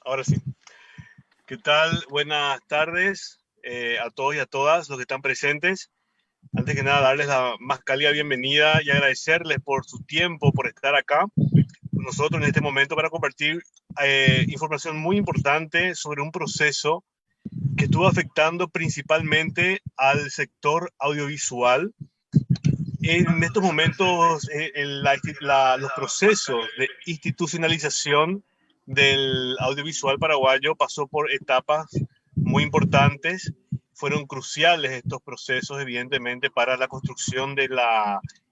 Ahora sí. ¿Qué tal? Buenas tardes a todos y a todas los que están presentes. Antes que nada, darles la más cálida bienvenida y agradecerles por su tiempo, por estar acá con nosotros en este momento para compartir información muy importante sobre un proceso que estuvo afectando principalmente al sector audiovisual. En estos momentos, los procesos de institucionalización del audiovisual paraguayo pasó por etapas muy importantes. Fueron cruciales estos procesos, evidentemente, para la construcción del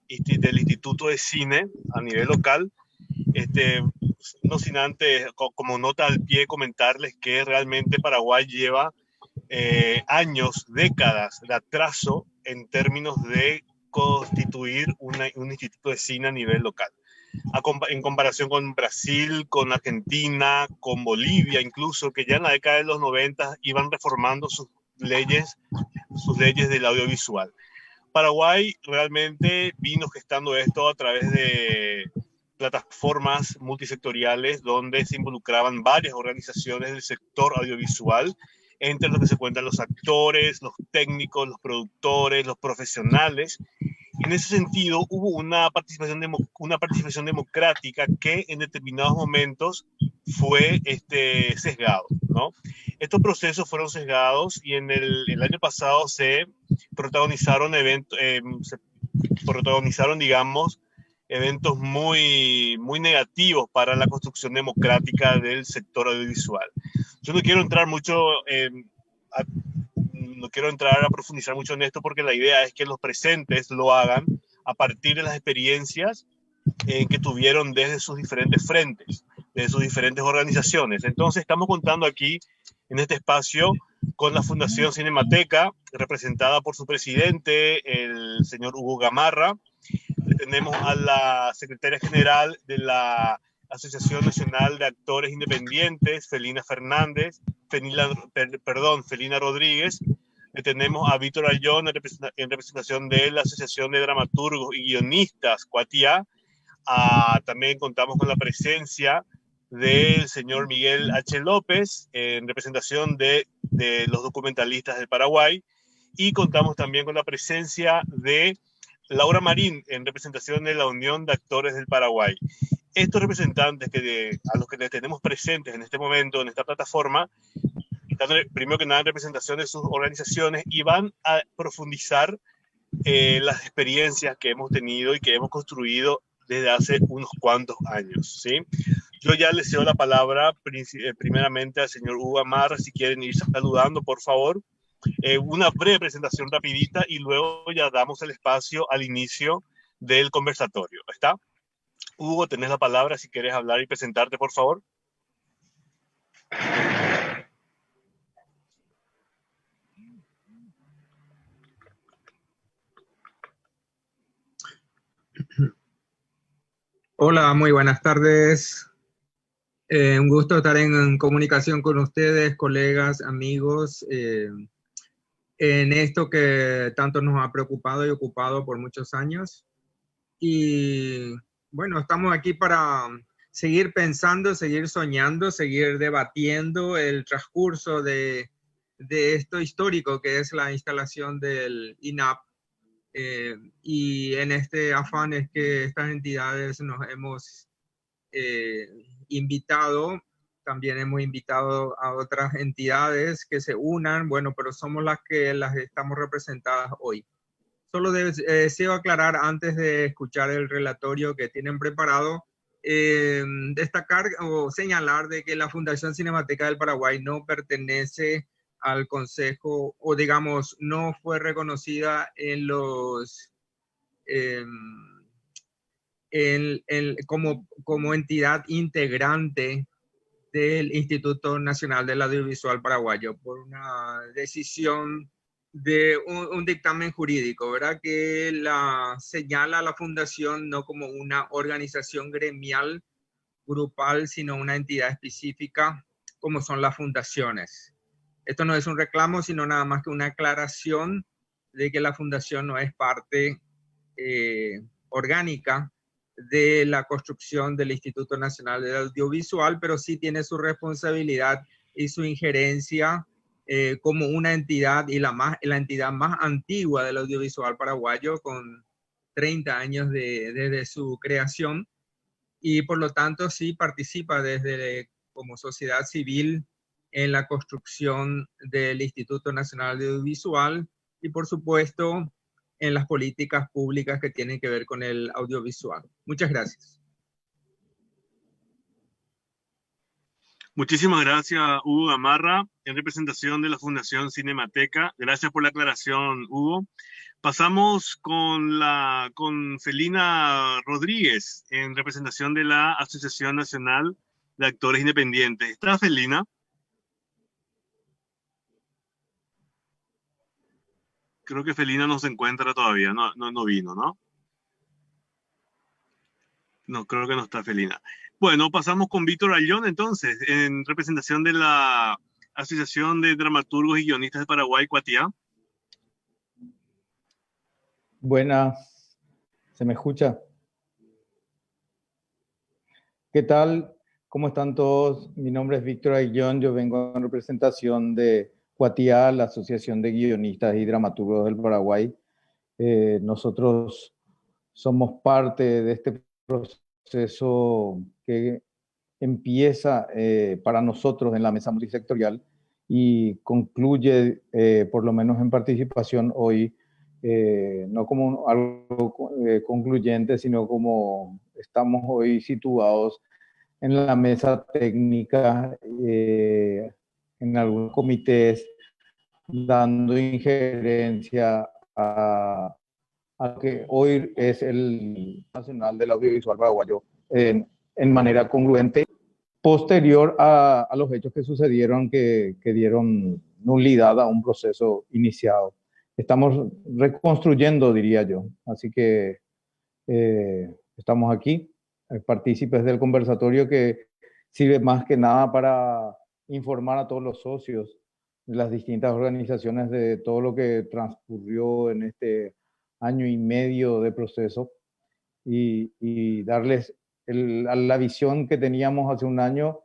Instituto de Cine a nivel local. Este, no sin antes, como nota al pie, comentarles que realmente Paraguay lleva años, décadas de atraso en términos de constituir un instituto de cine a nivel local. En comparación con Brasil, con Argentina, con Bolivia, incluso, que ya en la década de los 90 iban reformando sus leyes del audiovisual. Paraguay realmente vino gestando esto a través de plataformas multisectoriales donde se involucraban varias organizaciones del sector audiovisual, entre los que se cuentan los actores, los técnicos, los productores, los profesionales. En ese sentido, hubo una participación democrática que en determinados momentos fue sesgado, ¿no? Estos procesos fueron sesgados y el año pasado se protagonizaron digamos, eventos muy negativos para la construcción democrática del sector audiovisual. Yo no quiero entrar no quiero entrar a profundizar mucho en esto porque la idea es que los presentes lo hagan a partir de las experiencias que tuvieron desde sus diferentes frentes, desde sus diferentes organizaciones. Entonces estamos contando aquí en este espacio con la Fundación Cinemateca, representada por su presidente, el señor Hugo Gamarra. Tenemos a la secretaria general de la Asociación Nacional de Actores Independientes, Felina Fernández, Felina Rodríguez. Tenemos a Víctor Ayón en representación de la Asociación de Dramaturgos y Guionistas, Cuatía. También contamos con la presencia del señor Miguel H. López en representación de los documentalistas del Paraguay, y contamos también con la presencia de Laura Marín en representación de la Unión de Actores del Paraguay. Estos representantes a los que les tenemos presentes en este momento en esta plataforma están primero que nada en representación de sus organizaciones y van a profundizar las experiencias que hemos tenido y que hemos construido desde hace unos cuantos años, ¿sí? Yo ya le cedo la palabra primeramente al señor Hugo Gamarra, si quieren ir saludando, por favor. Una breve presentación rapidita y luego ya damos el espacio al inicio del conversatorio. ¿Está? Hugo, tenés la palabra si quieres hablar y presentarte, por favor. Hola, muy buenas tardes. Un gusto estar en comunicación con ustedes, colegas, amigos, en esto que tanto nos ha preocupado y ocupado por muchos años. Y bueno, estamos aquí para seguir pensando, seguir soñando, seguir debatiendo el transcurso de esto histórico que es la instalación del INAP. Y en este afán es que estas entidades nos hemos invitado, también hemos invitado a otras entidades que se unan, bueno, pero somos las que las estamos representadas hoy. Solo deseo aclarar antes de escuchar el relatorio que tienen preparado, destacar o señalar de que la Fundación Cinemateca del Paraguay no pertenece al Consejo, o digamos, no fue reconocida en los como entidad integrante del Instituto Nacional del Audiovisual Paraguayo por una decisión de un dictamen jurídico, ¿verdad? Que señala a la fundación no como una organización gremial, grupal, sino una entidad específica como son las fundaciones. Esto no es un reclamo, sino nada más que una aclaración de que la fundación no es parte orgánica de la construcción del Instituto Nacional del Audiovisual, pero sí tiene su responsabilidad y su injerencia como una entidad y la entidad más antigua del audiovisual paraguayo, con 30 años desde su creación, y por lo tanto sí participa como sociedad civil en la construcción del Instituto Nacional de Audiovisual y por supuesto en las políticas públicas que tienen que ver con el audiovisual. Muchas gracias. Muchísimas gracias, Hugo Gamarra, en representación de la Fundación Cinemateca. Gracias por la aclaración, Hugo. Pasamos con Felina Rodríguez, en representación de la Asociación Nacional de Actores Independientes. ¿Está Felina? Creo que Felina no se encuentra todavía, no vino, ¿no? No, creo que no está Felina. Bueno, pasamos con Víctor Ayllón, entonces, en representación de la Asociación de Dramaturgos y Guionistas de Paraguay, Cuatiá. Buenas, ¿se me escucha? ¿Qué tal? ¿Cómo están todos? Mi nombre es Víctor Ayllón, yo vengo en representación de Cuatiá, la Asociación de Guionistas y Dramaturgos del Paraguay. Nosotros somos parte de este proceso que empieza para nosotros en la mesa multisectorial y concluye, por lo menos en participación hoy, no como algo concluyente, sino como estamos hoy situados en la mesa técnica, en algunos comités, dando injerencia a lo que hoy es el Nacional del Audiovisual Paraguayo en manera congruente, posterior a los hechos que sucedieron, que dieron nulidad a un proceso iniciado. Estamos reconstruyendo, diría yo. Así que estamos aquí, partícipes del conversatorio que sirve más que nada para informar a todos los socios de las distintas organizaciones de todo lo que transcurrió en este año y medio de proceso y darles la visión que teníamos hace un año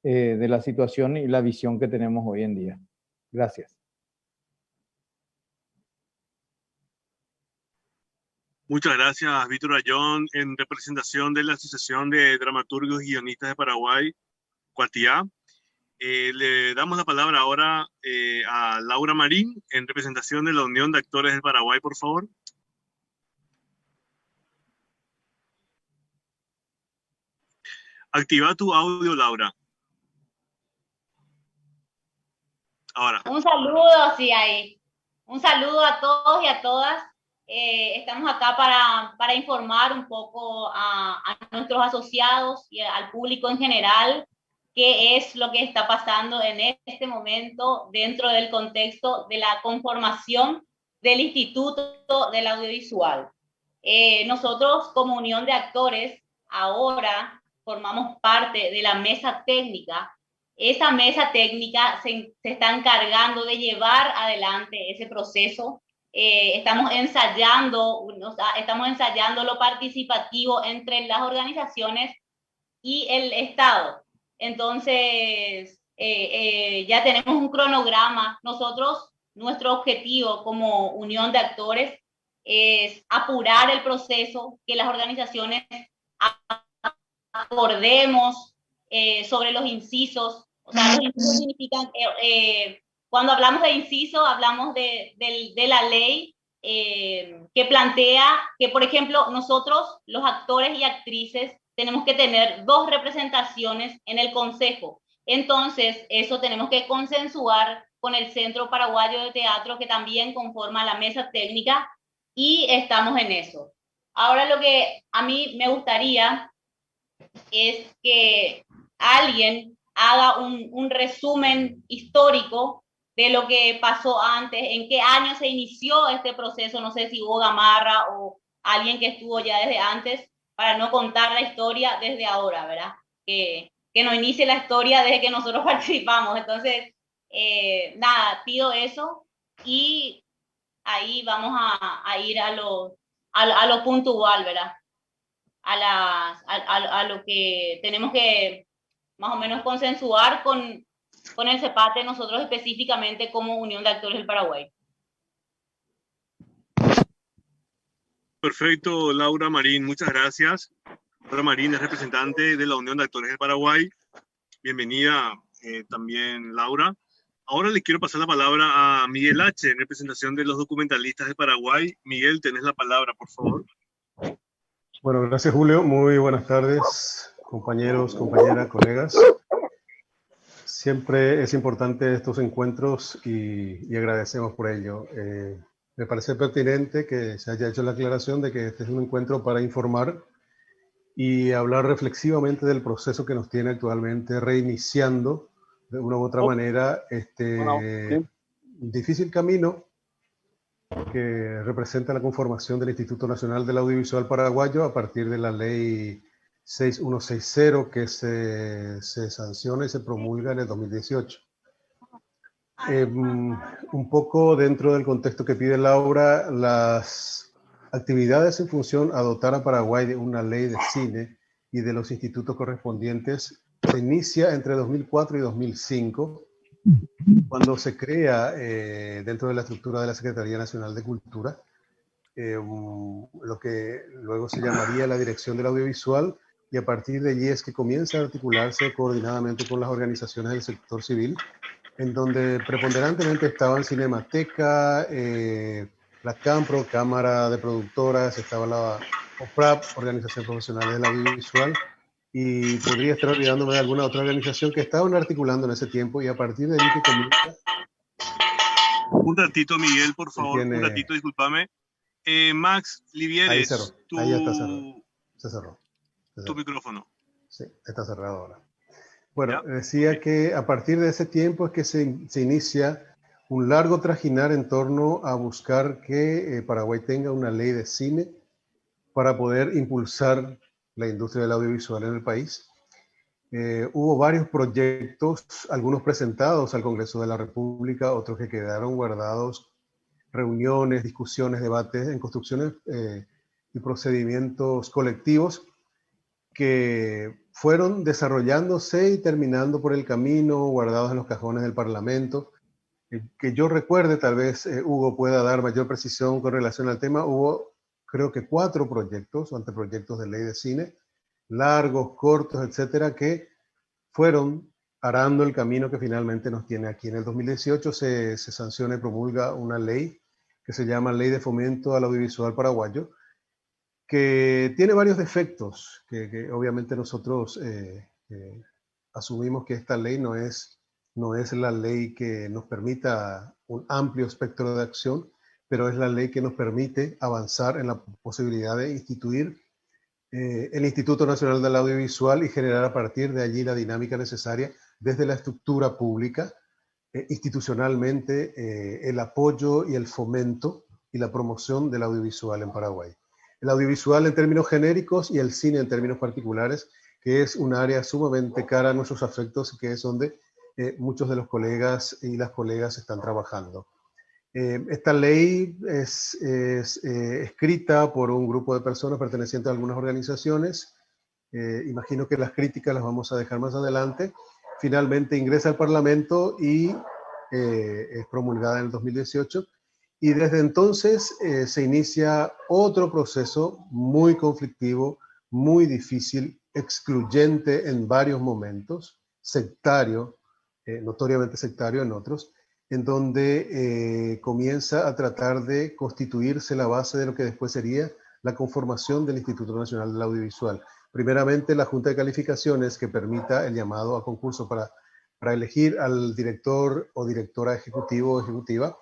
de la situación y la visión que tenemos hoy en día. Gracias. Muchas gracias, Víctor Ayllón, en representación de la Asociación de Dramaturgos y Guionistas de Paraguay, Cuatiá. Le damos la palabra ahora a Laura Marín, en representación de la Unión de Actores del Paraguay, por favor. Activa tu audio, Laura. Ahora. Un saludo, sí, ahí. Un saludo a todos y a todas. Estamos acá para informar un poco a nuestros asociados y al público en general qué es lo que está pasando en este momento dentro del contexto de la conformación del Instituto del Audiovisual. Nosotros, como Unión de Actores, ahora formamos parte de la mesa técnica. Esa mesa técnica se está encargando de llevar adelante ese proceso. Estamos ensayando lo participativo entre las organizaciones y el Estado. Entonces, ya tenemos un cronograma. Nuestro objetivo como Unión de Actores es apurar el proceso, que las organizaciones acordemos sobre los incisos. O sea, los incisos significan, cuando hablamos de inciso, hablamos de la ley que plantea que, por ejemplo, nosotros, los actores y actrices, tenemos que tener 2 representaciones en el consejo. Entonces, eso tenemos que consensuar con el Centro Paraguayo de Teatro, que también conforma la mesa técnica, y estamos en eso. Ahora, lo que a mí me gustaría es que alguien haga un resumen histórico de lo que pasó antes, en qué año se inició este proceso, no sé si Hugo Gamarra o alguien que estuvo ya desde antes, para no contar la historia desde ahora, ¿verdad? Que no inicie la historia desde que nosotros participamos. Entonces, nada, pido eso y ahí vamos a ir a lo puntual, ¿verdad? a lo que tenemos que más o menos consensuar con el CEPATE, nosotros específicamente como Unión de Actores del Paraguay. Perfecto, Laura Marín, muchas gracias. Laura Marín es representante de la Unión de Actores del Paraguay. Bienvenida también, Laura. Ahora le quiero pasar la palabra a Miguel H., en representación de los documentalistas de Paraguay. Miguel, tenés la palabra, por favor. Bueno, gracias, Julio. Muy buenas tardes, compañeros, compañeras, colegas. Siempre es importante estos encuentros y agradecemos por ello. Me parece pertinente que se haya hecho la aclaración de que este es un encuentro para informar y hablar reflexivamente del proceso que nos tiene actualmente reiniciando de una u otra manera este difícil camino que representa la conformación del Instituto Nacional del Audiovisual Paraguayo a partir de la ley 6160 que se sanciona y se promulga en el 2018. Un poco dentro del contexto que pide Laura, las actividades en función a dotar a Paraguay de una ley de cine y de los institutos correspondientes se inicia entre 2004 y 2005, cuando se crea dentro de la estructura de la Secretaría Nacional de Cultura lo que luego se llamaría la Dirección del Audiovisual, y a partir de allí es que comienza a articularse coordinadamente con las organizaciones del sector civil, en donde preponderantemente estaban Cinemateca, la CAMPRO, Cámara de Productoras, estaba la OPRAP, Organización Profesional del Audiovisual, y podría estar olvidándome de alguna otra organización que estaban articulando en ese tiempo, y a partir de allí que comienza... Un ratito, Miguel, por favor, un ratito, discúlpame. Max Livieres, ahí está cerrado. Se cerró. Tu micrófono. Sí, está cerrado ahora. Bueno, decía que a partir de ese tiempo es que se inicia un largo trajinar en torno a buscar que Paraguay tenga una ley de cine para poder impulsar la industria del audiovisual en el país. Hubo varios proyectos, algunos presentados al Congreso de la República, otros que quedaron guardados, reuniones, discusiones, debates en construcciones y procedimientos colectivos que fueron desarrollándose y terminando por el camino, guardados en los cajones del Parlamento. Que yo recuerde, tal vez Hugo pueda dar mayor precisión con relación al tema, hubo creo que 4 proyectos o anteproyectos de ley de cine, largos, cortos, etcétera, que fueron arando el camino que finalmente nos tiene aquí. En el 2018 se sanciona y promulga una ley que se llama Ley de Fomento al Audiovisual Paraguayo, que tiene varios defectos, que obviamente nosotros asumimos que esta ley no es la ley que nos permita un amplio espectro de acción, pero es la ley que nos permite avanzar en la posibilidad de instituir el Instituto Nacional del Audiovisual y generar a partir de allí la dinámica necesaria desde la estructura pública, institucionalmente, el apoyo y el fomento y la promoción del audiovisual en Paraguay. El audiovisual en términos genéricos y el cine en términos particulares, que es un área sumamente cara a nuestros afectos y que es donde muchos de los colegas y las colegas están trabajando. Esta ley es escrita por un grupo de personas pertenecientes a algunas organizaciones. Imagino que las críticas las vamos a dejar más adelante. Finalmente ingresa al Parlamento y es promulgada en el 2018. Y desde entonces se inicia otro proceso muy conflictivo, muy difícil, excluyente en varios momentos, sectario, notoriamente sectario en otros, en donde comienza a tratar de constituirse la base de lo que después sería la conformación del Instituto Nacional del Audiovisual. Primeramente, la Junta de Calificaciones que permita el llamado a concurso para elegir al director o directora ejecutivo o ejecutiva,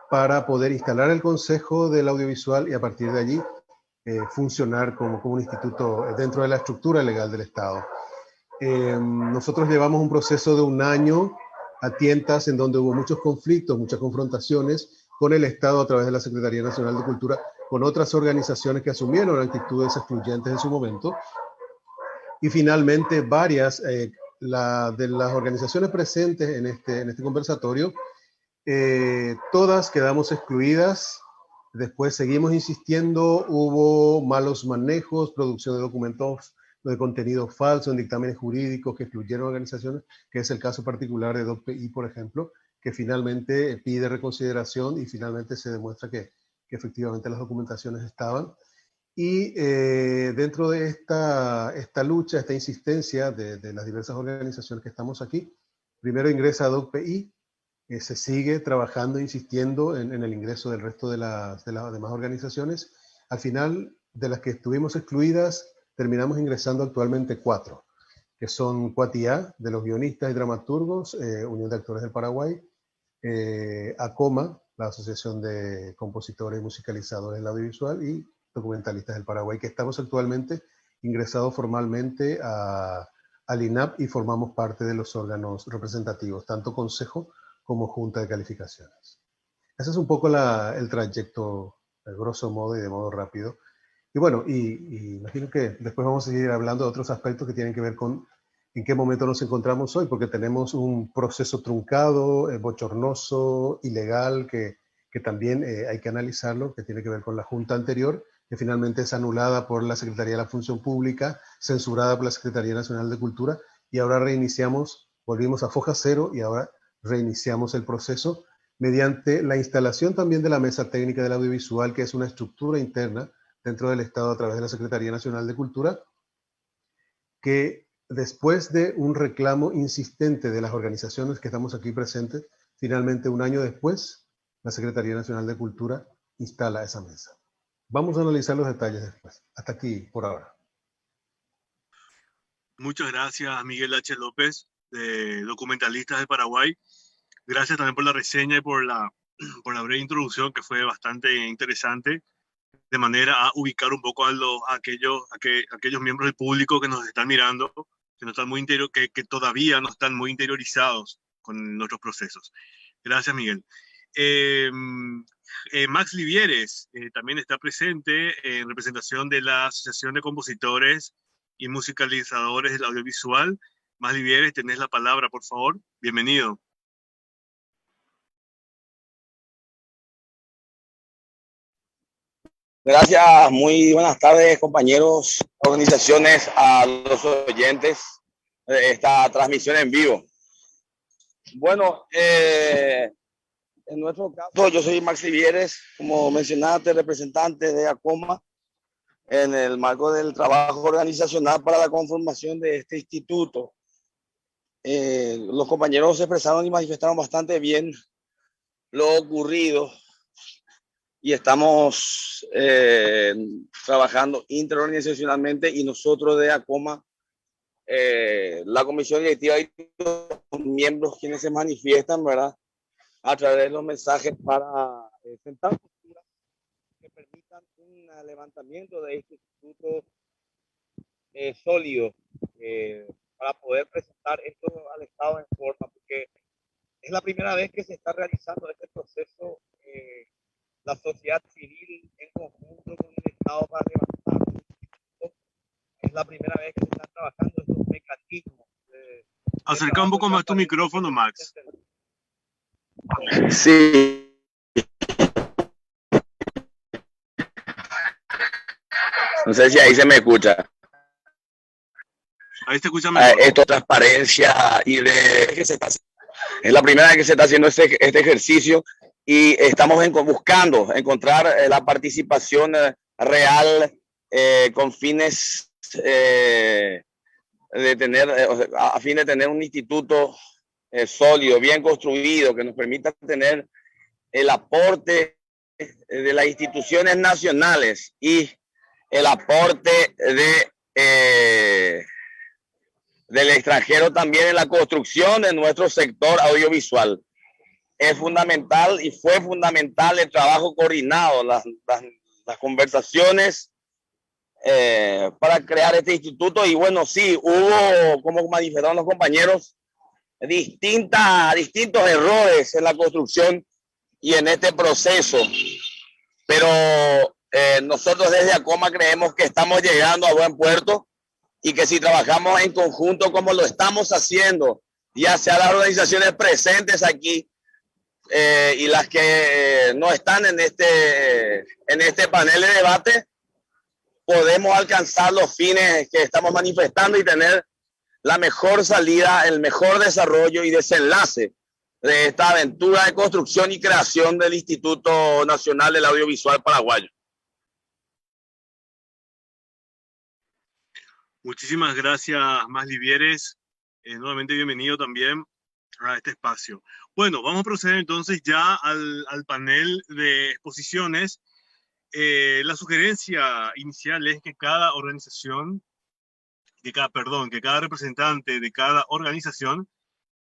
para poder instalar el Consejo del Audiovisual y a partir de allí funcionar como un instituto dentro de la estructura legal del Estado. Nosotros llevamos un proceso de un año a tientas en donde hubo muchos conflictos, muchas confrontaciones con el Estado a través de la Secretaría Nacional de Cultura, con otras organizaciones que asumieron actitudes excluyentes en su momento. Y finalmente varias de las organizaciones presentes en este conversatorio, todas quedamos excluidas Después seguimos insistiendo, hubo malos manejos, producción de documentos de contenido falso en dictámenes jurídicos que excluyeron organizaciones, que es el caso particular de DocPI, por ejemplo, que finalmente pide reconsideración y finalmente se demuestra que efectivamente las documentaciones estaban. Y dentro de esta lucha, esta insistencia de las diversas organizaciones que estamos aquí, primero ingresa DocPI, se sigue trabajando, insistiendo en el ingreso del resto de las demás organizaciones. Al final, de las que estuvimos excluidas, terminamos ingresando actualmente 4, que son Cuatía, de los guionistas y dramaturgos, Unión de Actores del Paraguay, ACOMA, la Asociación de Compositores y Musicalizadores del Audiovisual, y Documentalistas del Paraguay, que estamos actualmente ingresados formalmente al INAP y formamos parte de los órganos representativos, tanto Consejo como Junta de Calificaciones. Ese es un poco el trayecto, de grosso modo y de modo rápido. Y bueno, y imagino que después vamos a seguir hablando de otros aspectos que tienen que ver con en qué momento nos encontramos hoy, porque tenemos un proceso truncado, bochornoso, ilegal, que también hay que analizarlo, que tiene que ver con la Junta anterior, que finalmente es anulada por la Secretaría de la Función Pública, censurada por la Secretaría Nacional de Cultura, y ahora reiniciamos, volvimos a foja cero y ahora reiniciamos el proceso mediante la instalación también de la Mesa Técnica del Audiovisual, que es una estructura interna dentro del Estado a través de la Secretaría Nacional de Cultura, que después de un reclamo insistente de las organizaciones que estamos aquí presentes, finalmente un año después, la Secretaría Nacional de Cultura instala esa mesa. Vamos a analizar los detalles después. Hasta aquí por ahora. Muchas gracias, Miguel H. López, de Documentalistas del Paraguay. Gracias también por la reseña y por la breve introducción, que fue bastante interesante, de manera a ubicar un poco a aquellos miembros del público que nos están mirando, que todavía no están muy interiorizados con nuestros procesos. Gracias, Miguel. Max Livieres también está presente en representación de la Asociación de Compositores y Musicalizadores del Audiovisual. Max Livieres, tenés la palabra, por favor. Bienvenido. Gracias, muy buenas tardes, compañeros, organizaciones, a los oyentes de esta transmisión en vivo. Bueno, en nuestro caso, yo soy Max Livieres, como mencionaste, representante de ACOMA, en el marco del trabajo organizacional para la conformación de este instituto. Los compañeros se expresaron y manifestaron bastante bien lo ocurrido y estamos trabajando interorganizacionalmente, y nosotros de ACOMA, la comisión directiva y los miembros quienes se manifiestan, ¿verdad?, a través de los mensajes para sentar posturas que permitan un levantamiento de este instituto sólido para poder presentar esto al Estado en forma, porque es la primera vez que se está realizando este proceso, la sociedad civil en conjunto con el Estado para levantar un instituto. Es la primera vez que se están trabajando estos mecanismos. Acerca un poco más tu micrófono, Max. Sí. No sé si ahí se me escucha. Ahí se escucha mejor. Esto es transparencia y es la primera vez que se está haciendo este ejercicio, y estamos buscando encontrar la participación real con fines de tener, a fin de tener un instituto sólido, bien construido, que nos permita tener el aporte de las instituciones nacionales y el aporte del extranjero también en la construcción de nuestro sector audiovisual. Es fundamental y fue fundamental el trabajo coordinado, las conversaciones para crear este instituto. Y bueno, sí, hubo, como manifestaron los compañeros, distintos errores en la construcción y en este proceso, pero nosotros desde ACOMA creemos que estamos llegando a buen puerto, y que si trabajamos en conjunto como lo estamos haciendo, ya sea las organizaciones presentes aquí, y las que no están en este panel de debate, podemos alcanzar los fines que estamos manifestando y tener la mejor salida, el mejor desarrollo y desenlace de esta aventura de construcción y creación del Instituto Nacional del Audiovisual Paraguayo. Muchísimas gracias, Masli Vieres. Nuevamente bienvenido también a este espacio. Bueno, vamos a proceder entonces ya al panel de exposiciones. La sugerencia inicial es que cada organización, que cada representante de cada organización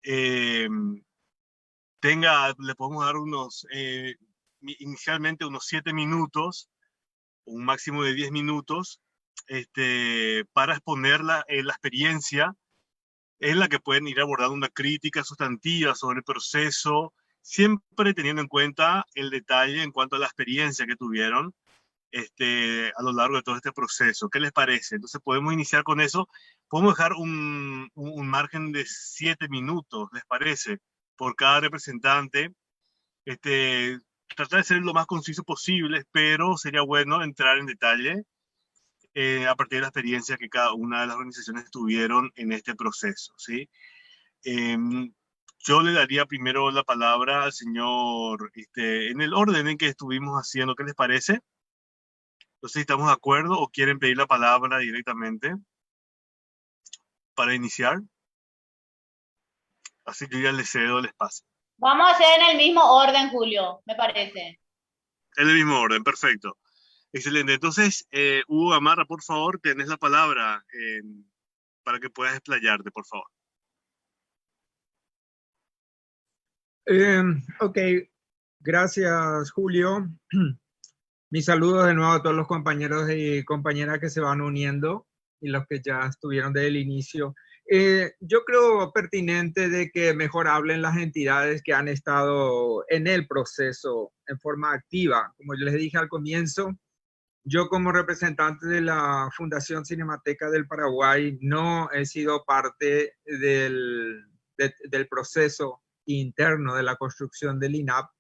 le podemos dar inicialmente unos 7 minutos, un máximo de 10 minutos, para exponer la experiencia en la que pueden ir abordando una crítica sustantiva sobre el proceso, siempre teniendo en cuenta el detalle en cuanto a la experiencia que tuvieron a lo largo de todo este proceso. ¿Qué les parece? Entonces podemos iniciar con eso. Podemos dejar un margen de 7 minutos, ¿les parece? Por cada representante. Tratar de ser lo más conciso posible, pero sería bueno entrar en detalle a partir de la experiencia que cada una de las organizaciones tuvieron en este proceso, ¿sí? Yo le daría primero la palabra al señor, en el orden en que estuvimos haciendo. ¿Qué les parece? No sé si estamos de acuerdo o quieren pedir la palabra directamente para iniciar. Así que yo ya les cedo el espacio. Vamos a hacer en el mismo orden, Julio, me parece. En el mismo orden, perfecto. Excelente. Entonces, Hugo Gamarra, por favor, tenés la palabra para que puedas explayarte, por favor. Ok, gracias, Julio. Mis saludos de nuevo a todos los compañeros y compañeras que se van uniendo y los que ya estuvieron desde el inicio. Yo creo pertinente de que mejor hablen las entidades que han estado en el proceso en forma activa. Como yo les dije al comienzo, yo como representante de la Fundación Cinemateca del Paraguay no he sido parte del proceso interno de la construcción del INAP,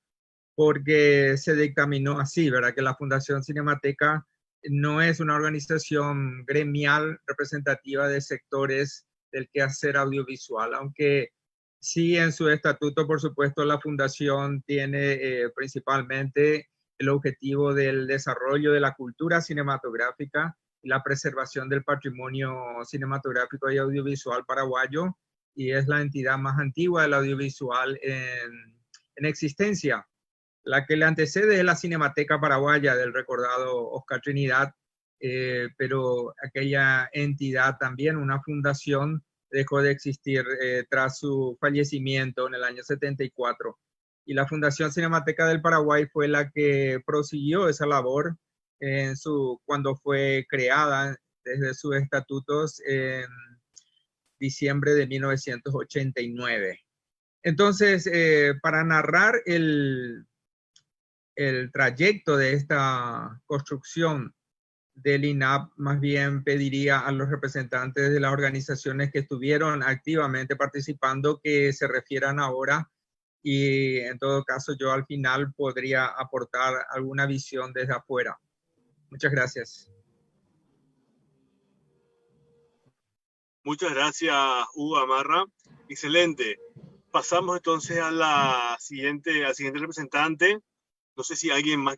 porque se dictaminó así, ¿verdad? Que la Fundación Cinemateca no es una organización gremial representativa de sectores del quehacer audiovisual, aunque sí en su estatuto, por supuesto, la Fundación tiene principalmente el objetivo del desarrollo de la cultura cinematográfica y la preservación del patrimonio cinematográfico y audiovisual paraguayo, y es la entidad más antigua del audiovisual en existencia. La que le antecede es la Cinemateca Paraguaya del recordado Oscar Trinidad, pero aquella entidad también, una fundación, dejó de existir tras su fallecimiento en el año 74. Y la Fundación Cinemateca del Paraguay fue la que prosiguió esa labor cuando fue creada desde sus estatutos en diciembre de 1989. Entonces, para narrar el trayecto de esta construcción del INAP, más bien pediría a los representantes de las organizaciones que estuvieron activamente participando que se refieran ahora, y en todo caso yo al final podría aportar alguna visión desde afuera. Muchas gracias. Muchas gracias, Hugo Gamarra. Excelente. Pasamos entonces a al siguiente representante. No sé si alguien más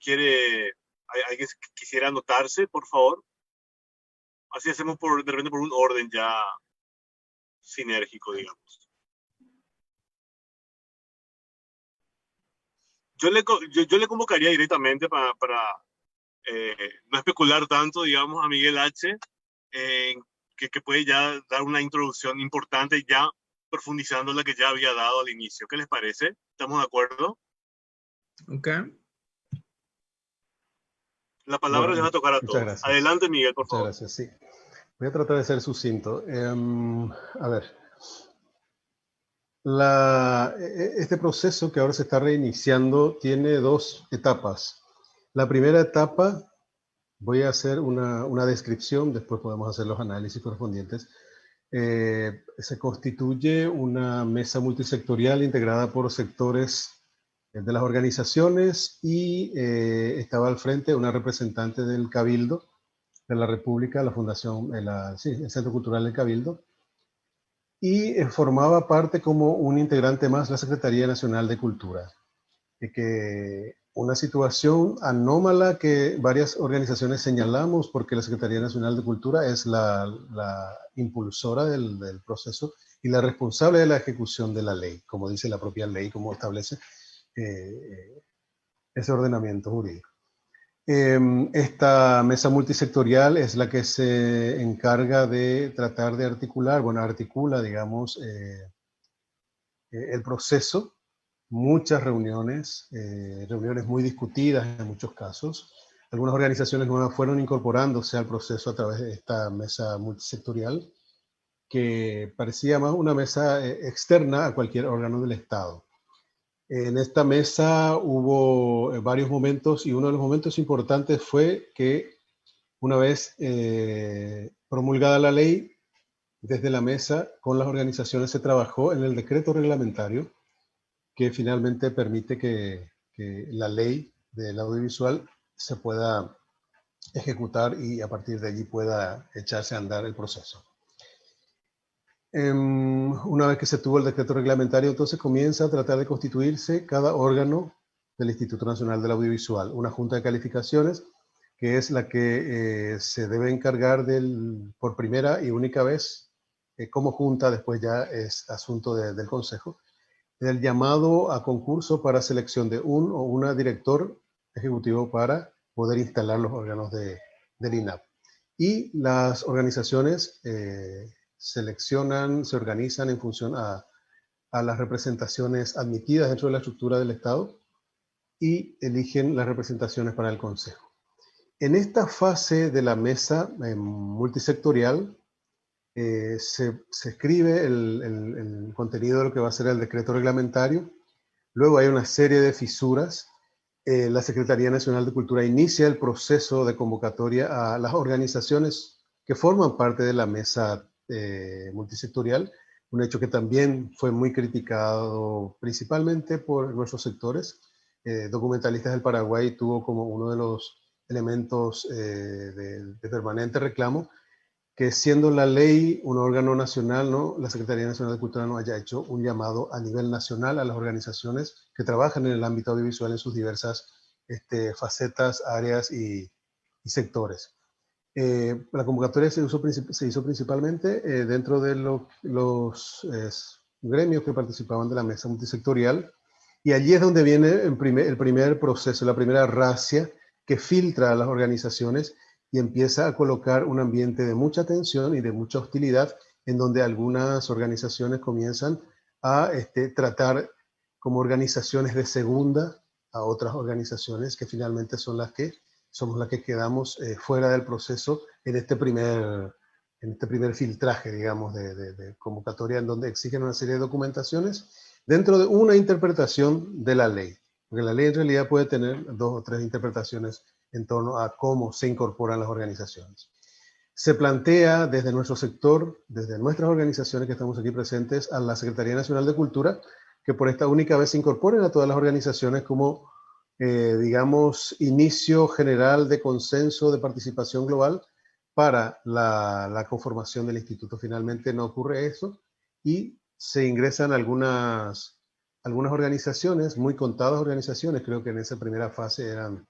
alguien quisiera anotarse, por favor. Así hacemos de repente por un orden ya sinérgico, digamos. Yo le convocaría directamente para no especular tanto, digamos, a Miguel H., que puede ya dar una introducción importante, ya profundizando la que ya había dado al inicio. ¿Qué les parece? ¿Estamos de acuerdo? Ok. La palabra les va a tocar a todos. Gracias. Adelante, Miguel, por favor. Muchas gracias, sí. Voy a tratar de ser sucinto. A ver. Este proceso que ahora se está reiniciando tiene 2 etapas. La primera etapa, voy a hacer una descripción, después podemos hacer los análisis correspondientes. Se constituye una mesa multisectorial integrada por sectores de las organizaciones y estaba al frente una representante del Cabildo de la República, la Fundación, el Centro Cultural del Cabildo, y formaba parte como un integrante más la Secretaría Nacional de Cultura. Que una situación anómala que varias organizaciones señalamos, porque la Secretaría Nacional de Cultura es la impulsora del proceso y la responsable de la ejecución de la ley, como dice la propia ley, como establece ese ordenamiento jurídico. Esta mesa multisectorial es la que se encarga de tratar de articular, bueno, articula, digamos, el proceso, muchas reuniones, reuniones muy discutidas en muchos casos. Algunas organizaciones nuevas fueron incorporándose al proceso a través de esta mesa multisectorial, que parecía más una mesa externa a cualquier órgano del Estado. En esta mesa hubo varios momentos y uno de los momentos importantes fue que una vez promulgada la ley, desde la mesa con las organizaciones se trabajó en el decreto reglamentario que finalmente permite que la ley del audiovisual se pueda ejecutar y a partir de allí pueda echarse a andar el proceso. Una vez que se tuvo el decreto reglamentario, entonces comienza a tratar de constituirse cada órgano del Instituto Nacional del Audiovisual, una junta de calificaciones que es la que se debe encargar por primera y única vez como junta, después ya es asunto del Consejo, del llamado a concurso para selección de un o una director ejecutivo para poder instalar los órganos del INAP. Y las organizaciones seleccionan, se organizan en función a las representaciones admitidas dentro de la estructura del Estado y eligen las representaciones para el Consejo. En esta fase de la mesa multisectorial se escribe el contenido de lo que va a ser el decreto reglamentario. Luego hay una serie de fisuras. La Secretaría Nacional de Cultura inicia el proceso de convocatoria a las organizaciones que forman parte de la mesa multisectorial, un hecho que también fue muy criticado principalmente por nuestros sectores. Documentalistas del Paraguay tuvo como uno de los elementos de permanente reclamo que siendo la ley un órgano nacional, ¿no? La Secretaría Nacional de Cultura no haya hecho un llamado a nivel nacional a las organizaciones que trabajan en el ámbito audiovisual en sus diversas facetas, áreas y sectores. La convocatoria se hizo principalmente dentro de los gremios que participaban de la mesa multisectorial, y allí es donde viene el primer proceso, la primera racia que filtra a las organizaciones y empieza a colocar un ambiente de mucha tensión y de mucha hostilidad, en donde algunas organizaciones comienzan a tratar como organizaciones de segunda a otras organizaciones que finalmente somos las que quedamos fuera del proceso en este primer filtraje, digamos, de convocatoria, en donde exigen una serie de documentaciones dentro de una interpretación de la ley. Porque la ley en realidad puede tener 2 o 3 interpretaciones en torno a cómo se incorporan las organizaciones. Se plantea desde nuestro sector, desde nuestras organizaciones que estamos aquí presentes, a la Secretaría Nacional de Cultura, que por esta única vez se incorporen a todas las organizaciones como, digamos, inicio general de consenso de participación global para la conformación del instituto. Finalmente no ocurre eso y se ingresan algunas organizaciones, muy contadas organizaciones, creo que en esa primera fase eran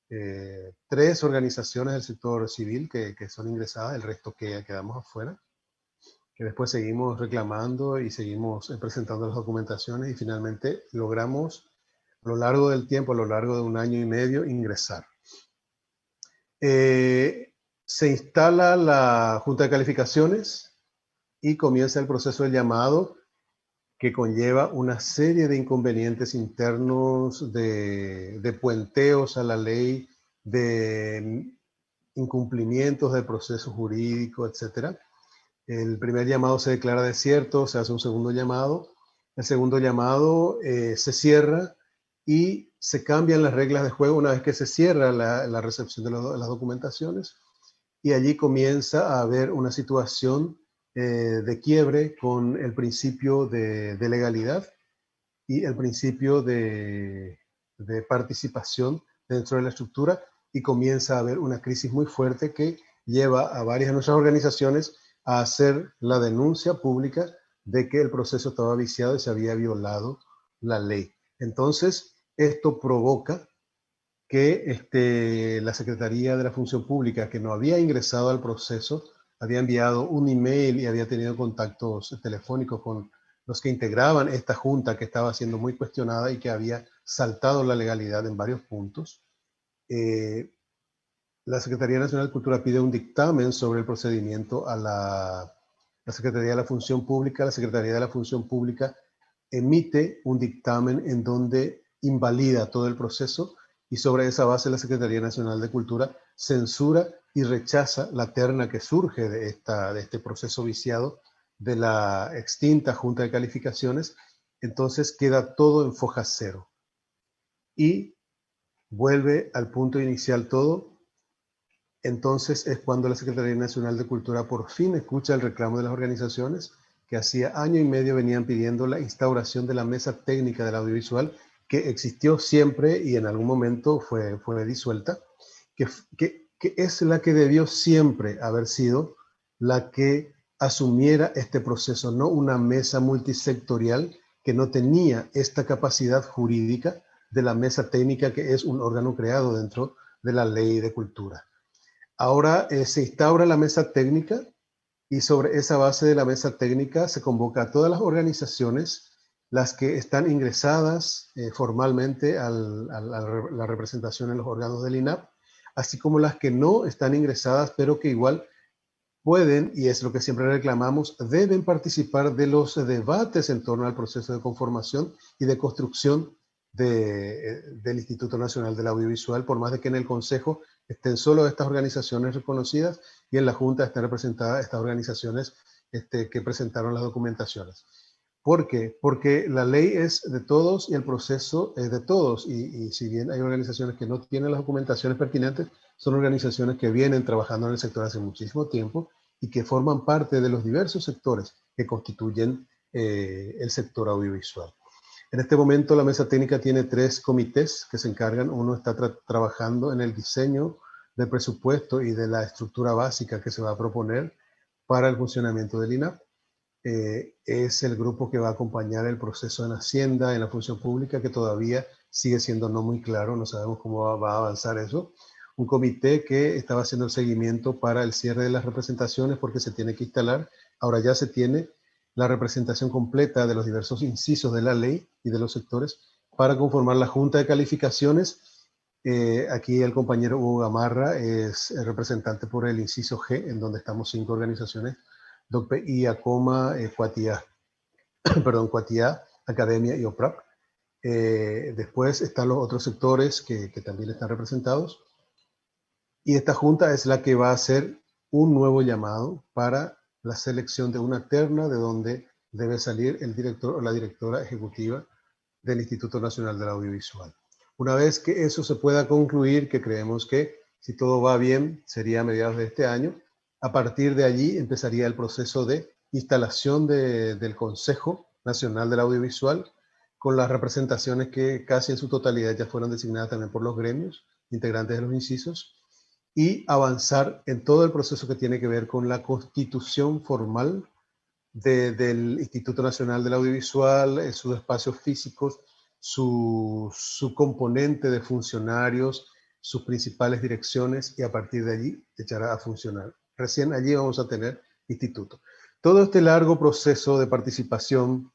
3 organizaciones del sector civil que son ingresadas, el resto que quedamos afuera, que después seguimos reclamando y seguimos presentando las documentaciones y finalmente logramos a lo largo del tiempo, a lo largo de 1 año y medio, ingresar. Se instala la Junta de Calificaciones y comienza el proceso de llamado que conlleva una serie de inconvenientes internos, de puenteos a la ley, de incumplimientos del proceso jurídico, etc. El primer llamado se declara desierto, se hace un segundo llamado. El segundo llamado se cierra y se cambian las reglas de juego una vez que se cierra la recepción de las documentaciones. Y allí comienza a haber una situación de quiebre con el principio de legalidad y el principio de participación dentro de la estructura, y comienza a haber una crisis muy fuerte que lleva a varias de nuestras organizaciones a hacer la denuncia pública de que el proceso estaba viciado y se había violado la ley. Entonces, esto provoca que la Secretaría de la Función Pública, que no había ingresado al proceso, había enviado un email y había tenido contactos telefónicos con los que integraban esta junta que estaba siendo muy cuestionada y que había saltado la legalidad en varios puntos. La Secretaría Nacional de Cultura pide un dictamen sobre el procedimiento a la Secretaría de la Función Pública. La Secretaría de la Función Pública emite un dictamen en donde invalida todo el proceso, y sobre esa base la Secretaría Nacional de Cultura censura y rechaza la terna que surge de este proceso viciado de la extinta Junta de Calificaciones. Entonces queda todo en foja cero y vuelve al punto inicial todo. Entonces es cuando la Secretaría Nacional de Cultura por fin escucha el reclamo de las organizaciones que hacía año y medio venían pidiendo la instauración de la mesa técnica del audiovisual, que existió siempre y en algún momento fue disuelta, que es la que debió siempre haber sido la que asumiera este proceso, no una mesa multisectorial que no tenía esta capacidad jurídica de la mesa técnica, que es un órgano creado dentro de la ley de cultura. Ahora se instaura la mesa técnica, y sobre esa base de la mesa técnica se convoca a todas las organizaciones, las que están ingresadas formalmente a la representación en los órganos del INAP, así como las que no están ingresadas, pero que igual pueden, y es lo que siempre reclamamos, deben participar de los debates en torno al proceso de conformación y de construcción del Instituto Nacional del Audiovisual, por más de que en el Consejo estén solo estas organizaciones reconocidas y en la Junta estén representadas estas organizaciones que presentaron las documentaciones. ¿Por qué? Porque la ley es de todos y el proceso es de todos, y si bien hay organizaciones que no tienen las documentaciones pertinentes, son organizaciones que vienen trabajando en el sector hace muchísimo tiempo y que forman parte de los diversos sectores que constituyen el sector audiovisual. En este momento la mesa técnica tiene 3 comités que se encargan. Uno está trabajando en el diseño del presupuesto y de la estructura básica que se va a proponer para el funcionamiento del INAP. Es el grupo que va a acompañar el proceso en Hacienda, en la función pública, que todavía sigue siendo no muy claro, no sabemos cómo va a avanzar eso. Un comité que estaba haciendo el seguimiento para el cierre de las representaciones, porque se tiene que instalar. Ahora ya se tiene la representación completa de los diversos incisos de la ley y de los sectores para conformar la Junta de Calificaciones. Aquí el compañero Hugo Gamarra es el representante por el inciso G, en donde estamos 5 organizaciones: DOCPI, ACOMA, Cuatiá, Cuatiá, Academia y OPRAP. Después están los otros sectores que también están representados. Y esta junta es la que va a hacer un nuevo llamado para la selección de una terna de donde debe salir el director o la directora ejecutiva del Instituto Nacional del Audiovisual. Una vez que eso se pueda concluir, que creemos que si todo va bien sería a mediados de este año, a partir de allí empezaría el proceso de instalación del Consejo Nacional del Audiovisual, con las representaciones que casi en su totalidad ya fueron designadas también por los gremios integrantes de los incisos, y avanzar en todo el proceso que tiene que ver con la constitución formal del Instituto Nacional del Audiovisual, sus espacios físicos, su componente de funcionarios, sus principales direcciones, y a partir de allí echará a funcionar. Recién allí vamos a tener instituto. Todo este largo proceso de participación,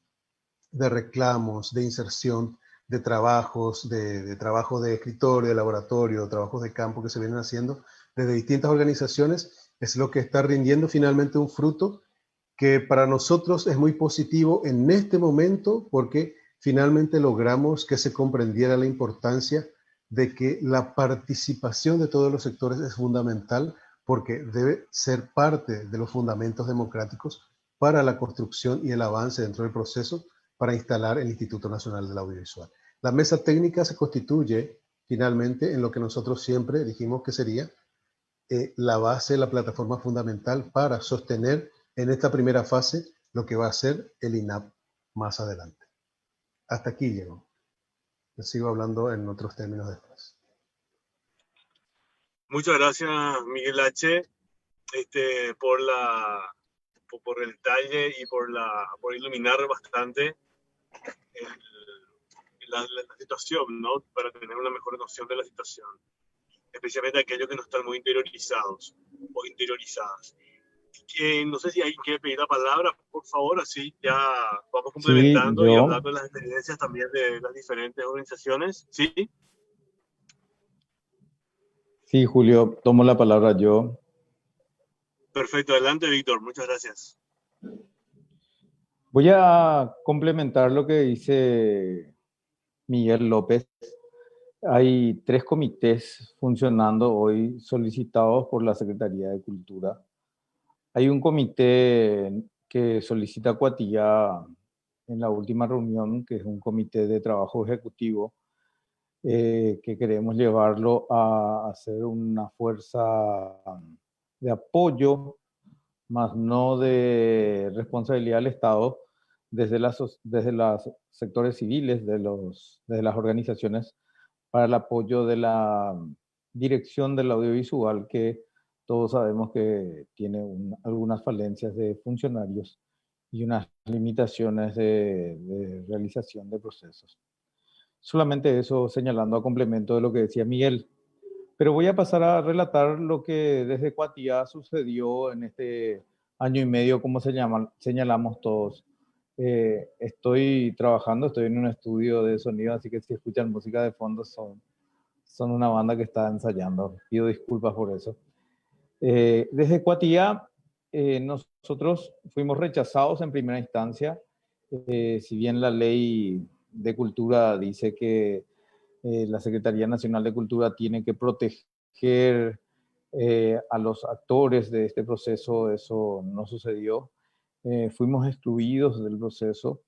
de reclamos, de inserción, de trabajos, de trabajo de escritorio, de laboratorio, trabajos de campo que se vienen haciendo desde distintas organizaciones, es lo que está rindiendo finalmente un fruto que para nosotros es muy positivo en este momento, porque finalmente logramos que se comprendiera la importancia de que la participación de todos los sectores es fundamental, porque debe ser parte de los fundamentos democráticos para la construcción y el avance dentro del proceso para instalar el Instituto Nacional del Audiovisual. La mesa técnica se constituye finalmente en lo que nosotros siempre dijimos que sería la base, la plataforma fundamental para sostener en esta primera fase lo que va a ser el INAP más adelante. hasta aquí llego. Yo sigo hablando en otros términos después. Muchas gracias, Miguel H., por el detalle y por iluminar bastante la situación, ¿no? Para tener una mejor noción de la situación, especialmente aquellos que no están muy interiorizados o interiorizadas. No sé si alguien quiere pedir la palabra, por favor, así ya vamos complementando y hablando de las experiencias también de las diferentes organizaciones. ¿Sí? Sí, Julio, tomo la palabra yo. Perfecto, adelante, Víctor, muchas gracias. Voy a complementar lo que dice Miguel López. Hay 3 comités funcionando hoy solicitados por la Secretaría de Cultura. Hay un comité que solicita Cuatía en la última reunión, que es un comité de trabajo ejecutivo, que queremos llevarlo a hacer una fuerza de apoyo, más no de responsabilidad del Estado, desde los sectores civiles, desde las organizaciones, para el apoyo de la dirección del audiovisual, que todos sabemos que tiene algunas falencias de funcionarios y unas limitaciones de realización de procesos. Solamente eso, señalando a complemento de lo que decía Miguel. Pero voy a pasar a relatar lo que desde Cuatía sucedió en este año y medio, como señalamos todos. Estoy trabajando, estoy en un estudio de sonido, así que si escuchan música de fondo son una banda que está ensayando. Pido disculpas por eso. Desde Cuatía, nosotros fuimos rechazados en primera instancia. Si bien la ley de cultura dice que la Secretaría Nacional de Cultura tiene que proteger a los actores de este proceso, eso no sucedió. Fuimos excluidos del proceso.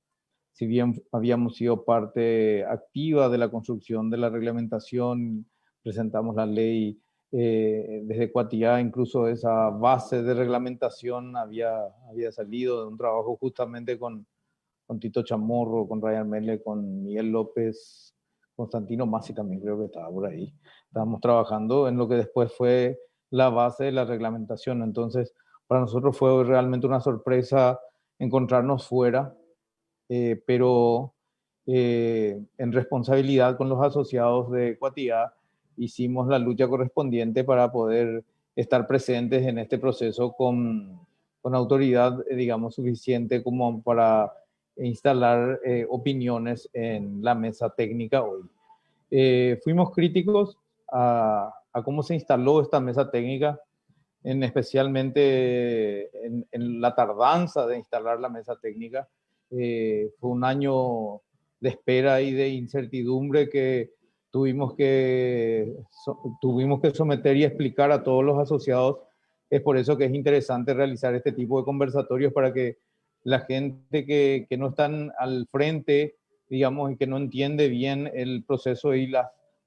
Si bien habíamos sido parte activa de la construcción de la reglamentación, presentamos la ley desde Cuatía, incluso esa base de reglamentación había salido de un trabajo justamente con Tito Chamorro, con Ryan Mele, con Miguel López, Constantino Masi también creo que estaba por ahí. Estábamos trabajando en lo que después fue la base de la reglamentación. Entonces, para nosotros fue realmente una sorpresa encontrarnos fuera, pero en responsabilidad con los asociados de Cuatía hicimos la lucha correspondiente para poder estar presentes en este proceso con autoridad, digamos, suficiente como para instalar opiniones en la mesa técnica hoy. Fuimos críticos a cómo se instaló esta mesa técnica, especialmente en la tardanza de instalar la mesa técnica. Fue un año de espera y de incertidumbre que tuvimos que someter y explicar a todos los asociados. Es por eso que es interesante realizar este tipo de conversatorios para que la gente que no están al frente, digamos, y que no entiende bien el proceso y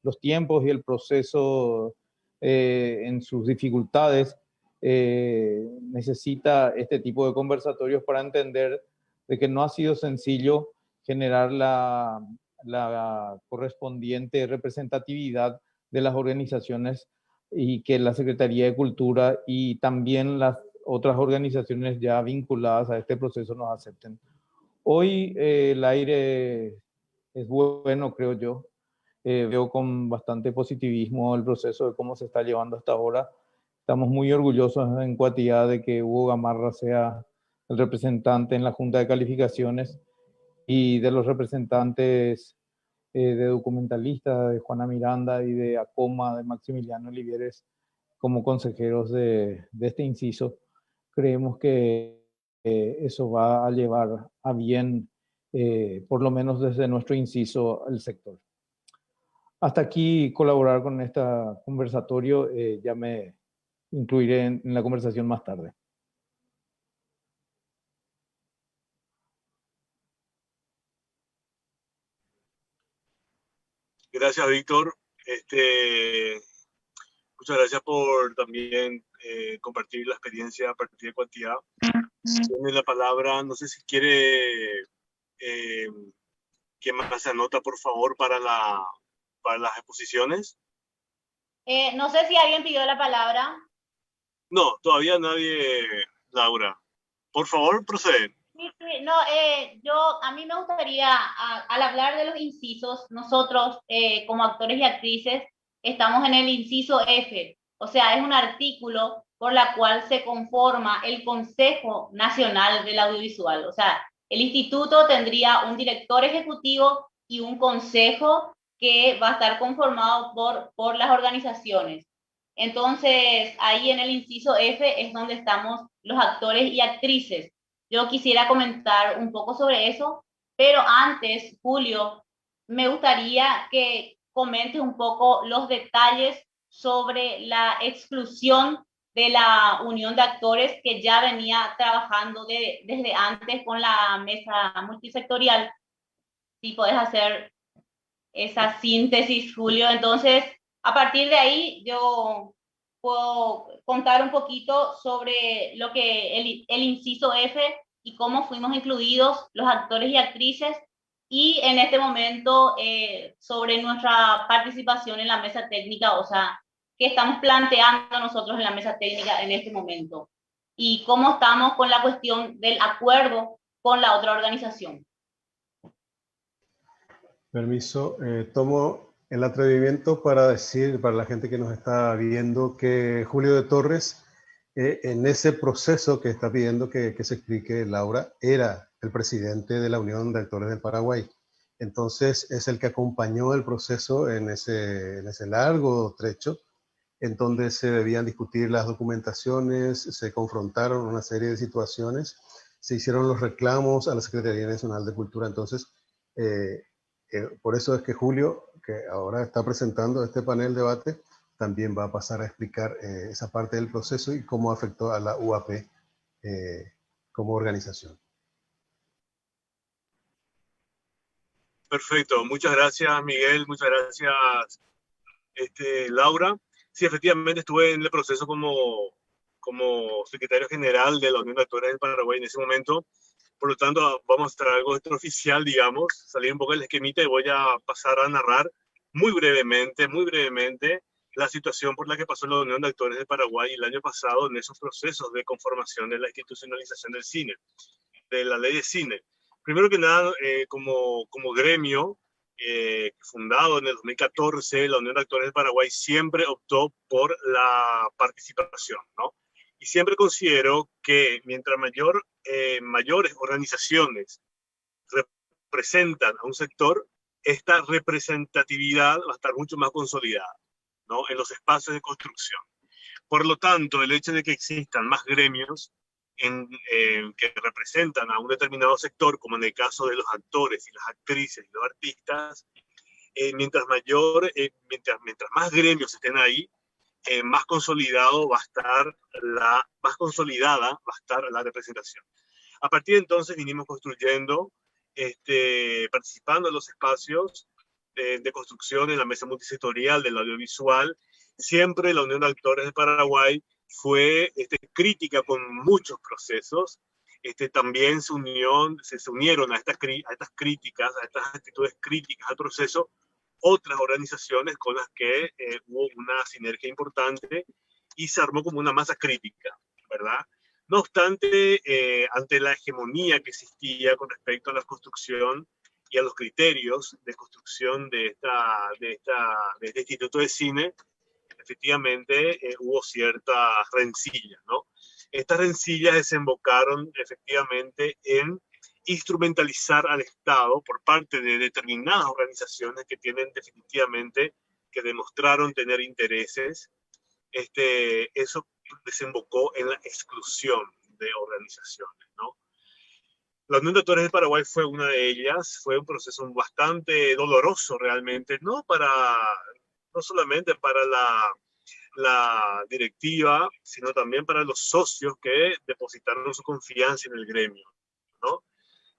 los tiempos y el proceso en sus dificultades, necesita este tipo de conversatorios para entender de que no ha sido sencillo generar la correspondiente representatividad de las organizaciones y que la Secretaría de Cultura y también las otras organizaciones ya vinculadas a este proceso nos acepten. Hoy el aire es bueno, creo yo. Veo con bastante positivismo el proceso de cómo se está llevando hasta ahora. Estamos muy orgullosos en Cuatía de que Hugo Gamarra sea el representante en la Junta de Calificaciones y de los representantes de documentalistas, de Juana Miranda y de ACOMA, de Maximiliano Olivieres, como consejeros de este inciso. Creemos que eso va a llevar a bien, por lo menos desde nuestro inciso, el sector. Hasta aquí colaborar con este conversatorio, ya me incluiré en la conversación más tarde. Gracias, Víctor. Muchas gracias por también compartir la experiencia a partir de Cuatía. Tiene la palabra, no sé si quiere ¿Quién más se anota, por favor, para las exposiciones? No sé si alguien pidió la palabra. No, todavía nadie, Laura. Por favor, proceden. Sí, sí, no, a mí me gustaría, al hablar de los incisos, nosotros como actores y actrices estamos en el inciso F, o sea, es un artículo por la cual se conforma el Consejo Nacional del Audiovisual. O sea, el instituto tendría un director ejecutivo y un consejo que va a estar conformado por las organizaciones. Entonces, ahí en el inciso F es donde estamos los actores y actrices. Yo quisiera comentar un poco sobre eso, pero antes, Julio, me gustaría que comentes un poco los detalles sobre la exclusión de la Unión de Actores que ya venía trabajando desde antes con la mesa multisectorial. Si puedes hacer esa síntesis, Julio. Entonces, a partir de ahí, yo puedo contar un poquito sobre lo que el inciso F y cómo fuimos incluidos los actores y actrices y en este momento sobre nuestra participación en la mesa técnica, o sea, qué estamos planteando nosotros en la mesa técnica en este momento y cómo estamos con la cuestión del acuerdo con la otra organización. Permiso, tomo el atrevimiento para decir, para la gente que nos está viendo, que Julio de Torres, en ese proceso que está pidiendo que se explique Laura, era el presidente de la Unión de Actores del Paraguay. Entonces, es el que acompañó el proceso en ese largo trecho, en donde se debían discutir las documentaciones, se confrontaron una serie de situaciones, se hicieron los reclamos a la Secretaría Nacional de Cultura. Entonces, por eso es que Julio, que ahora está presentando este panel de debate, también va a pasar a explicar esa parte del proceso y cómo afectó a la UAP como organización. Perfecto, muchas gracias, Miguel, muchas gracias, Laura. Sí, efectivamente estuve en el proceso como secretario general de la Unión de Actores del Paraguay en ese momento. Por lo tanto, vamos a traer algo extraoficial, digamos, salir un poco del esquemita y voy a pasar a narrar muy brevemente, la situación por la que pasó la Unión de Actores del Paraguay el año pasado en esos procesos de conformación de la institucionalización del cine, de la ley de cine. Primero que nada, como gremio, fundado en el 2014, la Unión de Actores del Paraguay siempre optó por la participación, ¿no? Y siempre considero que mientras mayores organizaciones representan a un sector, esta representatividad va a estar mucho más consolidada, ¿no? En los espacios de construcción. Por lo tanto, el hecho de que existan más gremios que representan a un determinado sector, como en el caso de los actores y las actrices y los artistas, mientras más gremios estén ahí, más consolidada va a estar la representación. A partir de entonces vinimos construyendo, participando en los espacios de construcción en la mesa multisectorial del audiovisual. Siempre la Unión de Actores de Paraguay fue crítica con muchos procesos. También se unieron a estas críticas, a estas actitudes críticas al proceso, otras organizaciones con las que hubo una sinergia importante y se armó como una masa crítica, ¿verdad? No obstante, ante la hegemonía que existía con respecto a la construcción y a los criterios de construcción de este Instituto de Cine, efectivamente hubo ciertas rencillas, ¿no? Estas rencillas desembocaron efectivamente en instrumentalizar al Estado por parte de determinadas organizaciones que tienen definitivamente, que demostraron tener intereses. Eso desembocó en la exclusión de organizaciones, ¿no? La Unión de Actores del Paraguay fue una de ellas, fue un proceso bastante doloroso realmente, no solamente para la directiva, sino también para los socios que depositaron su confianza en el gremio, ¿no?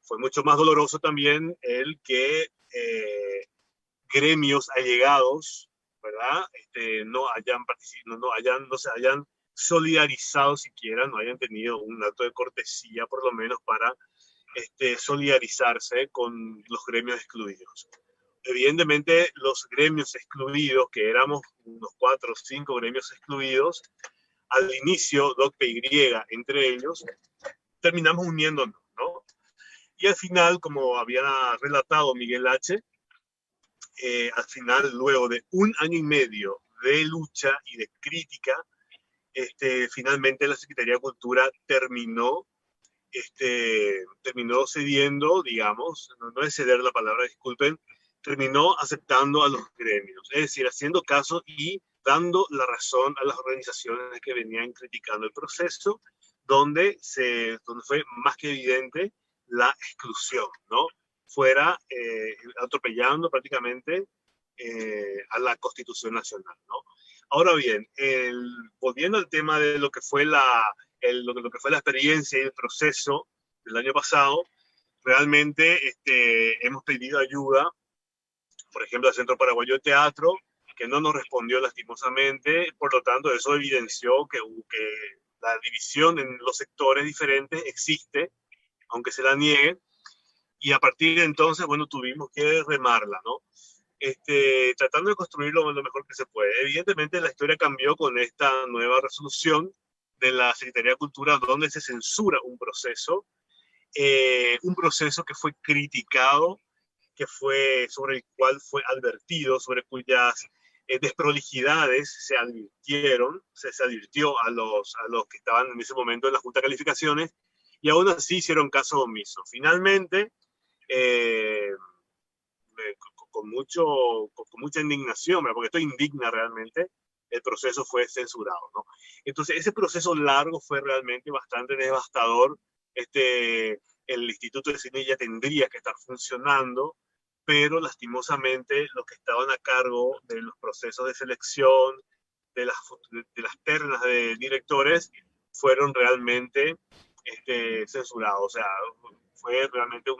Fue mucho más doloroso también el que gremios allegados, ¿verdad? No se hayan solidarizado siquiera, no hayan tenido un acto de cortesía, por lo menos, para solidarizarse con los gremios excluidos. Evidentemente, los gremios excluidos, que éramos unos 4 o 5 gremios excluidos, al inicio, DOCPY, entre ellos, terminamos uniéndonos, ¿no? Y al final, como había relatado Miguel H., al final, luego de 1 año y medio de lucha y de crítica, finalmente la Secretaría de Cultura terminó cediendo, digamos, no es ceder la palabra, disculpen, terminó aceptando a los gremios, es decir, haciendo caso y dando la razón a las organizaciones que venían criticando el proceso, donde fue más que evidente la exclusión, ¿no? Fuera atropellando prácticamente a la Constitución Nacional, ¿no? Ahora bien, volviendo al tema de lo que fue lo que fue la experiencia y el proceso del año pasado, realmente hemos pedido ayuda, por ejemplo, al Centro Paraguayo de Teatro, que no nos respondió lastimosamente, por lo tanto eso evidenció que la división en los sectores diferentes existe, aunque se la niegue, y a partir de entonces, bueno, tuvimos que remarla, ¿no? Tratando de construirlo lo mejor que se puede. Evidentemente la historia cambió con esta nueva resolución de la Secretaría de Cultura, donde se censura un proceso que fue criticado, sobre el cual fue advertido, sobre cuyas desprolijidades se advirtió a los que estaban en ese momento en la Junta de Calificaciones, y aún así hicieron caso omiso. Finalmente, con mucha indignación, porque estoy indigna realmente, el proceso fue censurado, ¿no? Entonces, ese proceso largo fue realmente bastante devastador. El Instituto de Cine ya tendría que estar funcionando, pero lastimosamente los que estaban a cargo de los procesos de selección, de las ternas de directores, fueron realmente censurados. O sea, fue realmente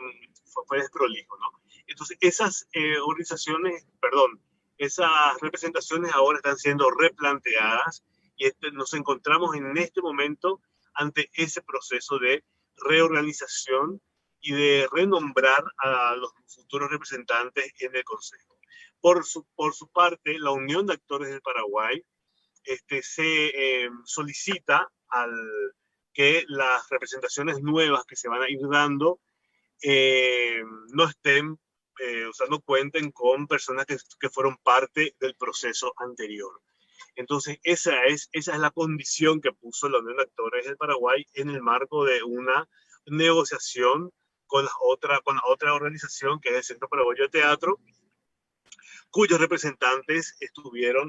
fue desprolijo, ¿no? Entonces, esas esas representaciones ahora están siendo replanteadas y nos encontramos en este momento ante ese proceso de reorganización y de renombrar a los futuros representantes en el Consejo. Por su parte, la Unión de Actores del Paraguay se solicita que las representaciones nuevas que se van a ir dando no cuenten con personas que fueron parte del proceso anterior. Entonces, esa es la condición que puso la Unión de Actores del Paraguay en el marco de una negociación con la otra organización, que es el Centro Paraguayo de Teatro, cuyos representantes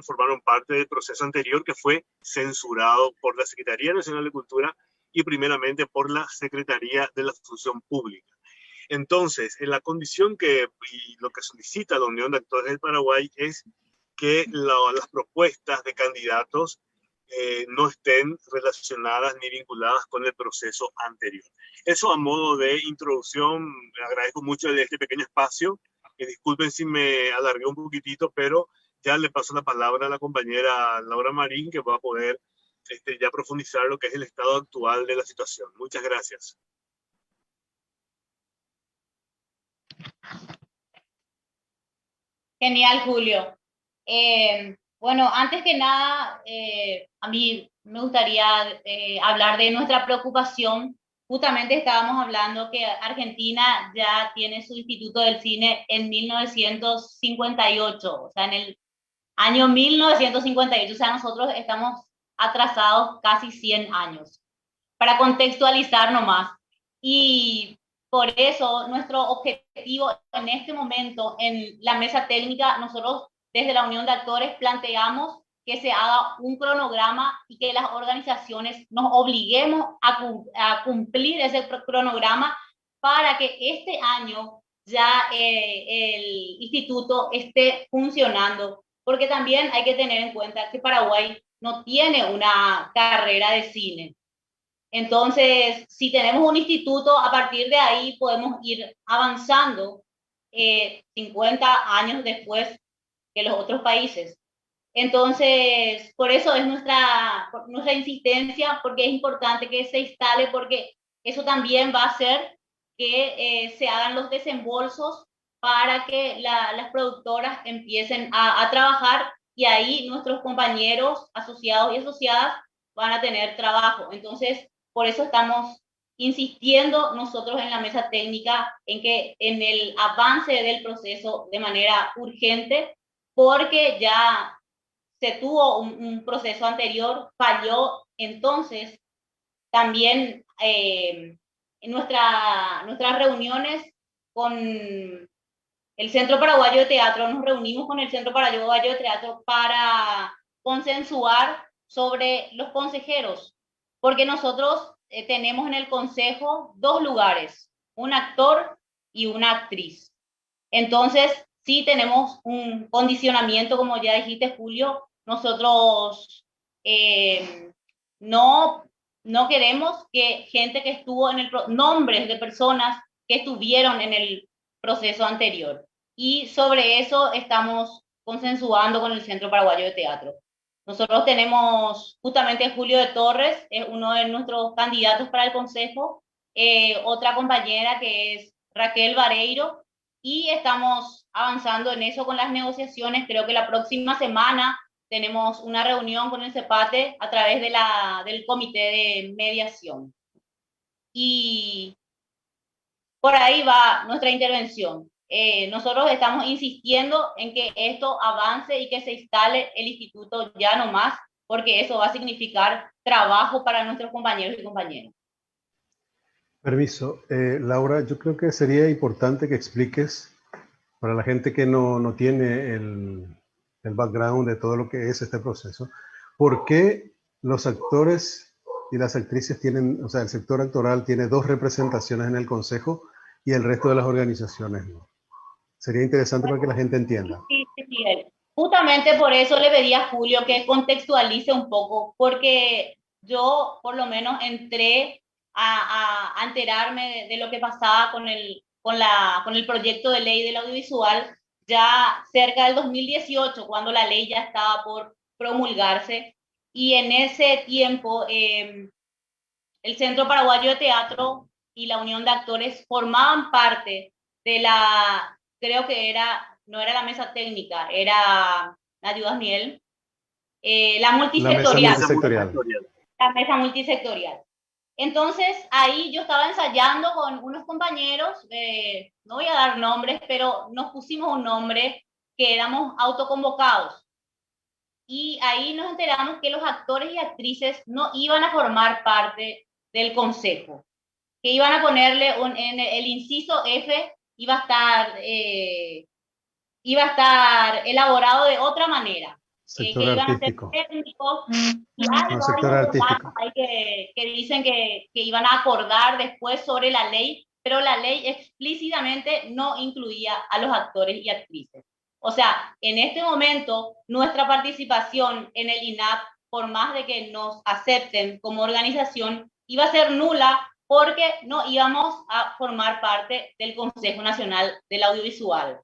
formaron parte del proceso anterior, que fue censurado por la Secretaría Nacional de Cultura y primeramente por la Secretaría de la Función Pública. Entonces, en la condición y lo que solicita la Unión de Actores del Paraguay es que las propuestas de candidatos no estén relacionadas ni vinculadas con el proceso anterior. Eso a modo de introducción. Agradezco mucho este pequeño espacio. Disculpen si me alargué un poquitito, pero ya le paso la palabra a la compañera Laura Marín, que va a poder ya profundizar lo que es el estado actual de la situación. Muchas gracias. Genial, Julio. Bueno, antes que nada, a mí me gustaría hablar de nuestra preocupación. Justamente estábamos hablando que Argentina ya tiene su Instituto del Cine en 1958, o sea, en el año 1958, o sea, nosotros estamos atrasados casi 100 años, para contextualizar nomás. Y por eso nuestro objetivo en este momento en la mesa técnica, nosotros desde la Unión de Actores planteamos que se haga un cronograma y que las organizaciones nos obliguemos a cumplir ese cronograma para que este año ya el instituto esté funcionando, porque también hay que tener en cuenta que Paraguay no tiene una carrera de cine. Entonces, si tenemos un instituto, a partir de ahí podemos ir avanzando 50 años después que los otros países. Entonces, por eso es nuestra insistencia, porque es importante que se instale, porque eso también va a hacer que se hagan los desembolsos para que las productoras empiecen a trabajar, y ahí nuestros compañeros asociados y asociadas van a tener trabajo. Entonces, por eso estamos insistiendo nosotros en la mesa técnica en el avance del proceso de manera urgente, porque ya se tuvo un proceso anterior, falló. Entonces también en nuestras reuniones con el Centro Paraguayo de Teatro, nos reunimos con el Centro Paraguayo de Teatro para consensuar sobre los consejeros, porque nosotros tenemos en el consejo 2 lugares, un actor y una actriz. Entonces, sí tenemos un condicionamiento, como ya dijiste, Julio. Nosotros no queremos que gente que estuvo nombres de personas que estuvieron en el proceso anterior. Y sobre eso estamos consensuando con el Centro Paraguayo de Teatro. Nosotros tenemos justamente Julio de Torres, es uno de nuestros candidatos para el consejo, otra compañera que es Raquel Vareiro, y estamos avanzando en eso con las negociaciones. Creo que la próxima semana tenemos una reunión con el CEPATE a través del comité de mediación. Y por ahí va nuestra intervención. Nosotros estamos insistiendo en que esto avance y que se instale el instituto ya no más, porque eso va a significar trabajo para nuestros compañeros y compañeras. Permiso. Laura, yo creo que sería importante que expliques para la gente que no tiene el background de todo lo que es este proceso, ¿por qué los actores y las actrices tienen, o sea, el sector actoral tiene 2 representaciones en el consejo y el resto de las organizaciones no? Sería interesante para que la gente entienda. Sí. Justamente por eso le pedí a Julio que contextualice un poco, porque yo por lo menos entré a enterarme de lo que pasaba con el proyecto de ley del audiovisual ya cerca del 2018, cuando la ley ya estaba por promulgarse, y en ese tiempo el Centro Paraguayo de Teatro y la Unión de Actores formaban parte de creo que no era la mesa técnica, era, ¿me ayudas, Miguel? La multisectorial. La mesa multisectorial. Entonces, ahí yo estaba ensayando con unos compañeros, no voy a dar nombres, pero nos pusimos un nombre que éramos autoconvocados. Y ahí nos enteramos que los actores y actrices no iban a formar parte del consejo, que iban a ponerle en el inciso F, iba a estar elaborado de otra manera. Sector artístico. Técnicos, y algo sector artístico. Hay que dicen que iban a acordar después sobre la ley, pero la ley explícitamente no incluía a los actores y actrices. O sea, en este momento, nuestra participación en el INAP, por más de que nos acepten como organización, iba a ser nula, porque no íbamos a formar parte del Consejo Nacional del Audiovisual.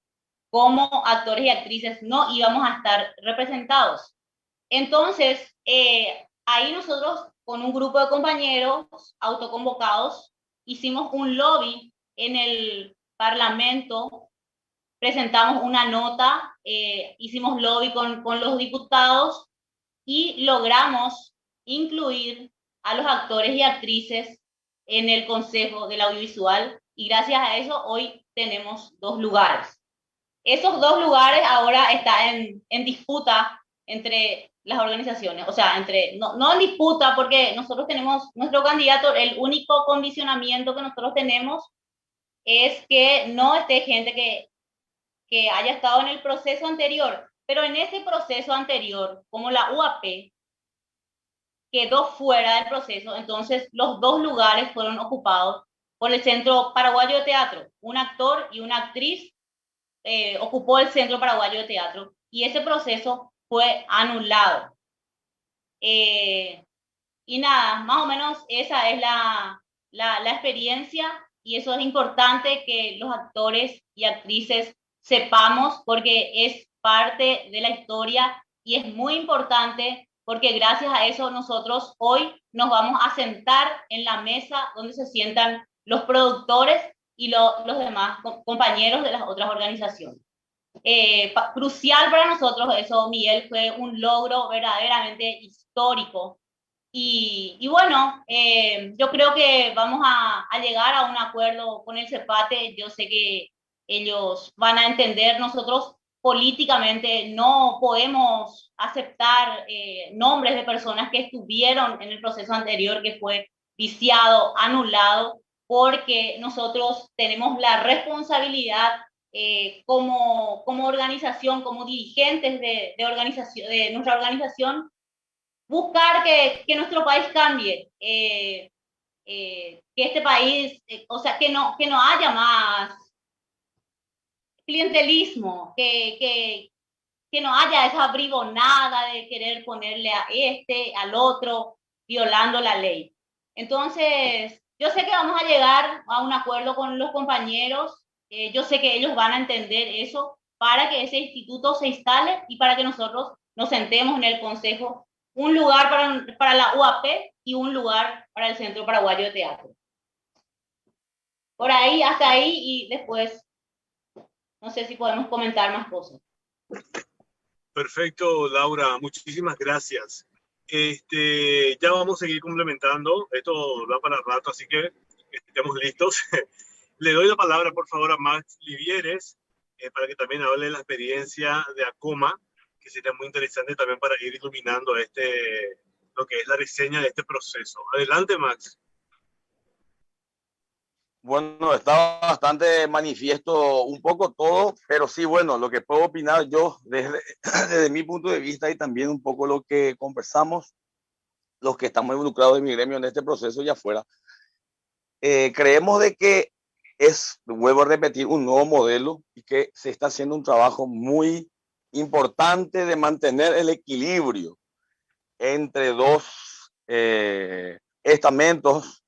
Como actores y actrices no íbamos a estar representados. Entonces, ahí nosotros, con un grupo de compañeros autoconvocados, hicimos un lobby en el Parlamento, presentamos una nota, hicimos lobby con los diputados y logramos incluir a los actores y actrices en el Consejo del Audiovisual, y gracias a eso hoy tenemos 2 lugares. Esos 2 lugares ahora están en disputa entre las organizaciones, o sea, no en disputa, porque nosotros tenemos nuestro candidato. El único condicionamiento que nosotros tenemos es que no esté gente que haya estado en el proceso anterior, pero en ese proceso anterior, como la UAP quedó fuera del proceso, entonces los 2 lugares fueron ocupados por el Centro Paraguayo de Teatro. Un actor y una actriz ocupó el Centro Paraguayo de Teatro, y ese proceso fue anulado. Y nada, más o menos esa es la experiencia, y eso es importante que los actores y actrices sepamos, porque es parte de la historia y es muy importante, porque gracias a eso nosotros hoy nos vamos a sentar en la mesa donde se sientan los productores y los demás compañeros de las otras organizaciones. Crucial para nosotros eso, Miguel, fue un logro verdaderamente histórico. Y bueno, yo creo que vamos a llegar a un acuerdo con el CEPATE. Yo sé que ellos van a entender, nosotros políticamente no podemos aceptar nombres de personas que estuvieron en el proceso anterior, que fue viciado, anulado, porque nosotros tenemos la responsabilidad como organización, como dirigentes de nuestra organización, buscar que nuestro país cambie, que este país, o sea, que no haya más clientelismo, que no haya esa bribonada de querer ponerle a al otro, violando la ley. Entonces, yo sé que vamos a llegar a un acuerdo con los compañeros, yo sé que ellos van a entender eso para que ese instituto se instale y para que nosotros nos sentemos en el consejo, un lugar para la UAP y un lugar para el Centro Paraguayo de Teatro. Por ahí, hasta ahí, y después no sé si podemos comentar más cosas. Perfecto, Laura, muchísimas gracias. Ya vamos a seguir complementando, esto da para rato, así que estemos listos. Le doy la palabra, por favor, a Max Livieres, para que también hable de la experiencia de ACOMA, que sería muy interesante también para ir iluminando lo que es la reseña de este proceso. Adelante, Max. Bueno, está bastante manifiesto un poco todo, pero sí, bueno, lo que puedo opinar yo desde mi punto de vista y también un poco lo que conversamos, los que estamos involucrados en mi gremio en este proceso y afuera, creemos de que vuelvo a repetir, un nuevo modelo y que se está haciendo un trabajo muy importante de mantener el equilibrio entre dos estamentos.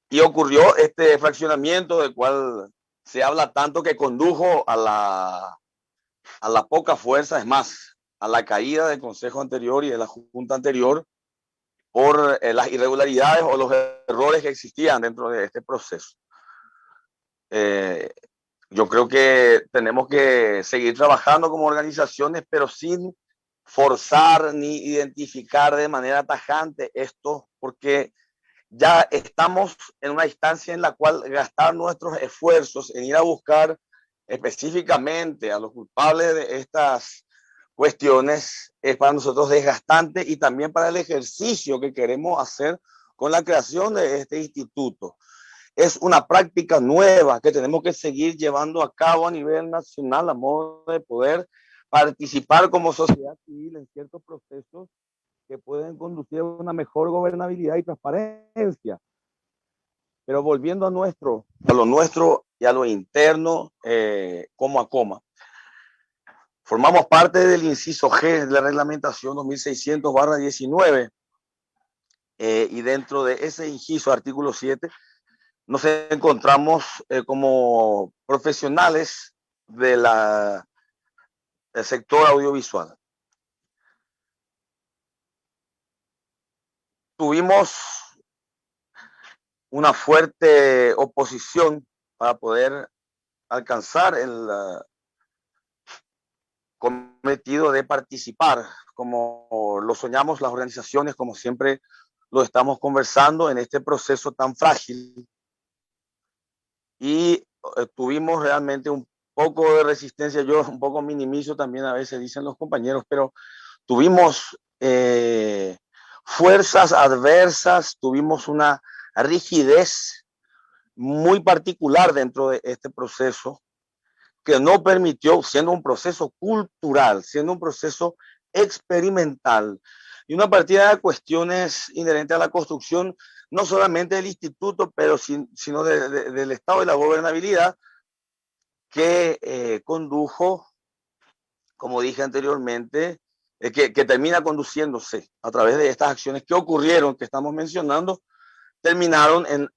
Y ocurrió este fraccionamiento del cual se habla tanto, que condujo a la poca fuerza, es más, a la caída del consejo anterior y de la junta anterior por las irregularidades o los errores que existían dentro de este proceso. Yo creo que tenemos que seguir trabajando como organizaciones, pero sin forzar ni identificar de manera tajante esto, porque ya estamos en una instancia en la cual gastar nuestros esfuerzos en ir a buscar específicamente a los culpables de estas cuestiones es para nosotros desgastante, y también para el ejercicio que queremos hacer con la creación de este instituto. Es una práctica nueva que tenemos que seguir llevando a cabo a nivel nacional, a modo de poder participar como sociedad civil en ciertos procesos que pueden conducir a una mejor gobernabilidad y transparencia. Pero volviendo a lo nuestro y a lo interno, como ACOMA, formamos parte del inciso G de la reglamentación 2600/19, y dentro de ese inciso, artículo 7, nos encontramos como profesionales del sector audiovisual. Tuvimos una fuerte oposición para poder alcanzar el cometido de participar, como lo soñamos las organizaciones, como siempre lo estamos conversando en este proceso tan frágil. Y tuvimos realmente un poco de resistencia. Yo un poco minimizo también, a veces dicen los compañeros, pero tuvimos fuerzas adversas, tuvimos una rigidez muy particular dentro de este proceso, que no permitió, siendo un proceso cultural, siendo un proceso experimental y una partida de cuestiones inherentes a la construcción, no solamente del instituto, pero sino del Estado y la gobernabilidad, que condujo, como dije anteriormente, que termina conduciéndose a través de estas acciones que ocurrieron, que estamos mencionando, terminaron en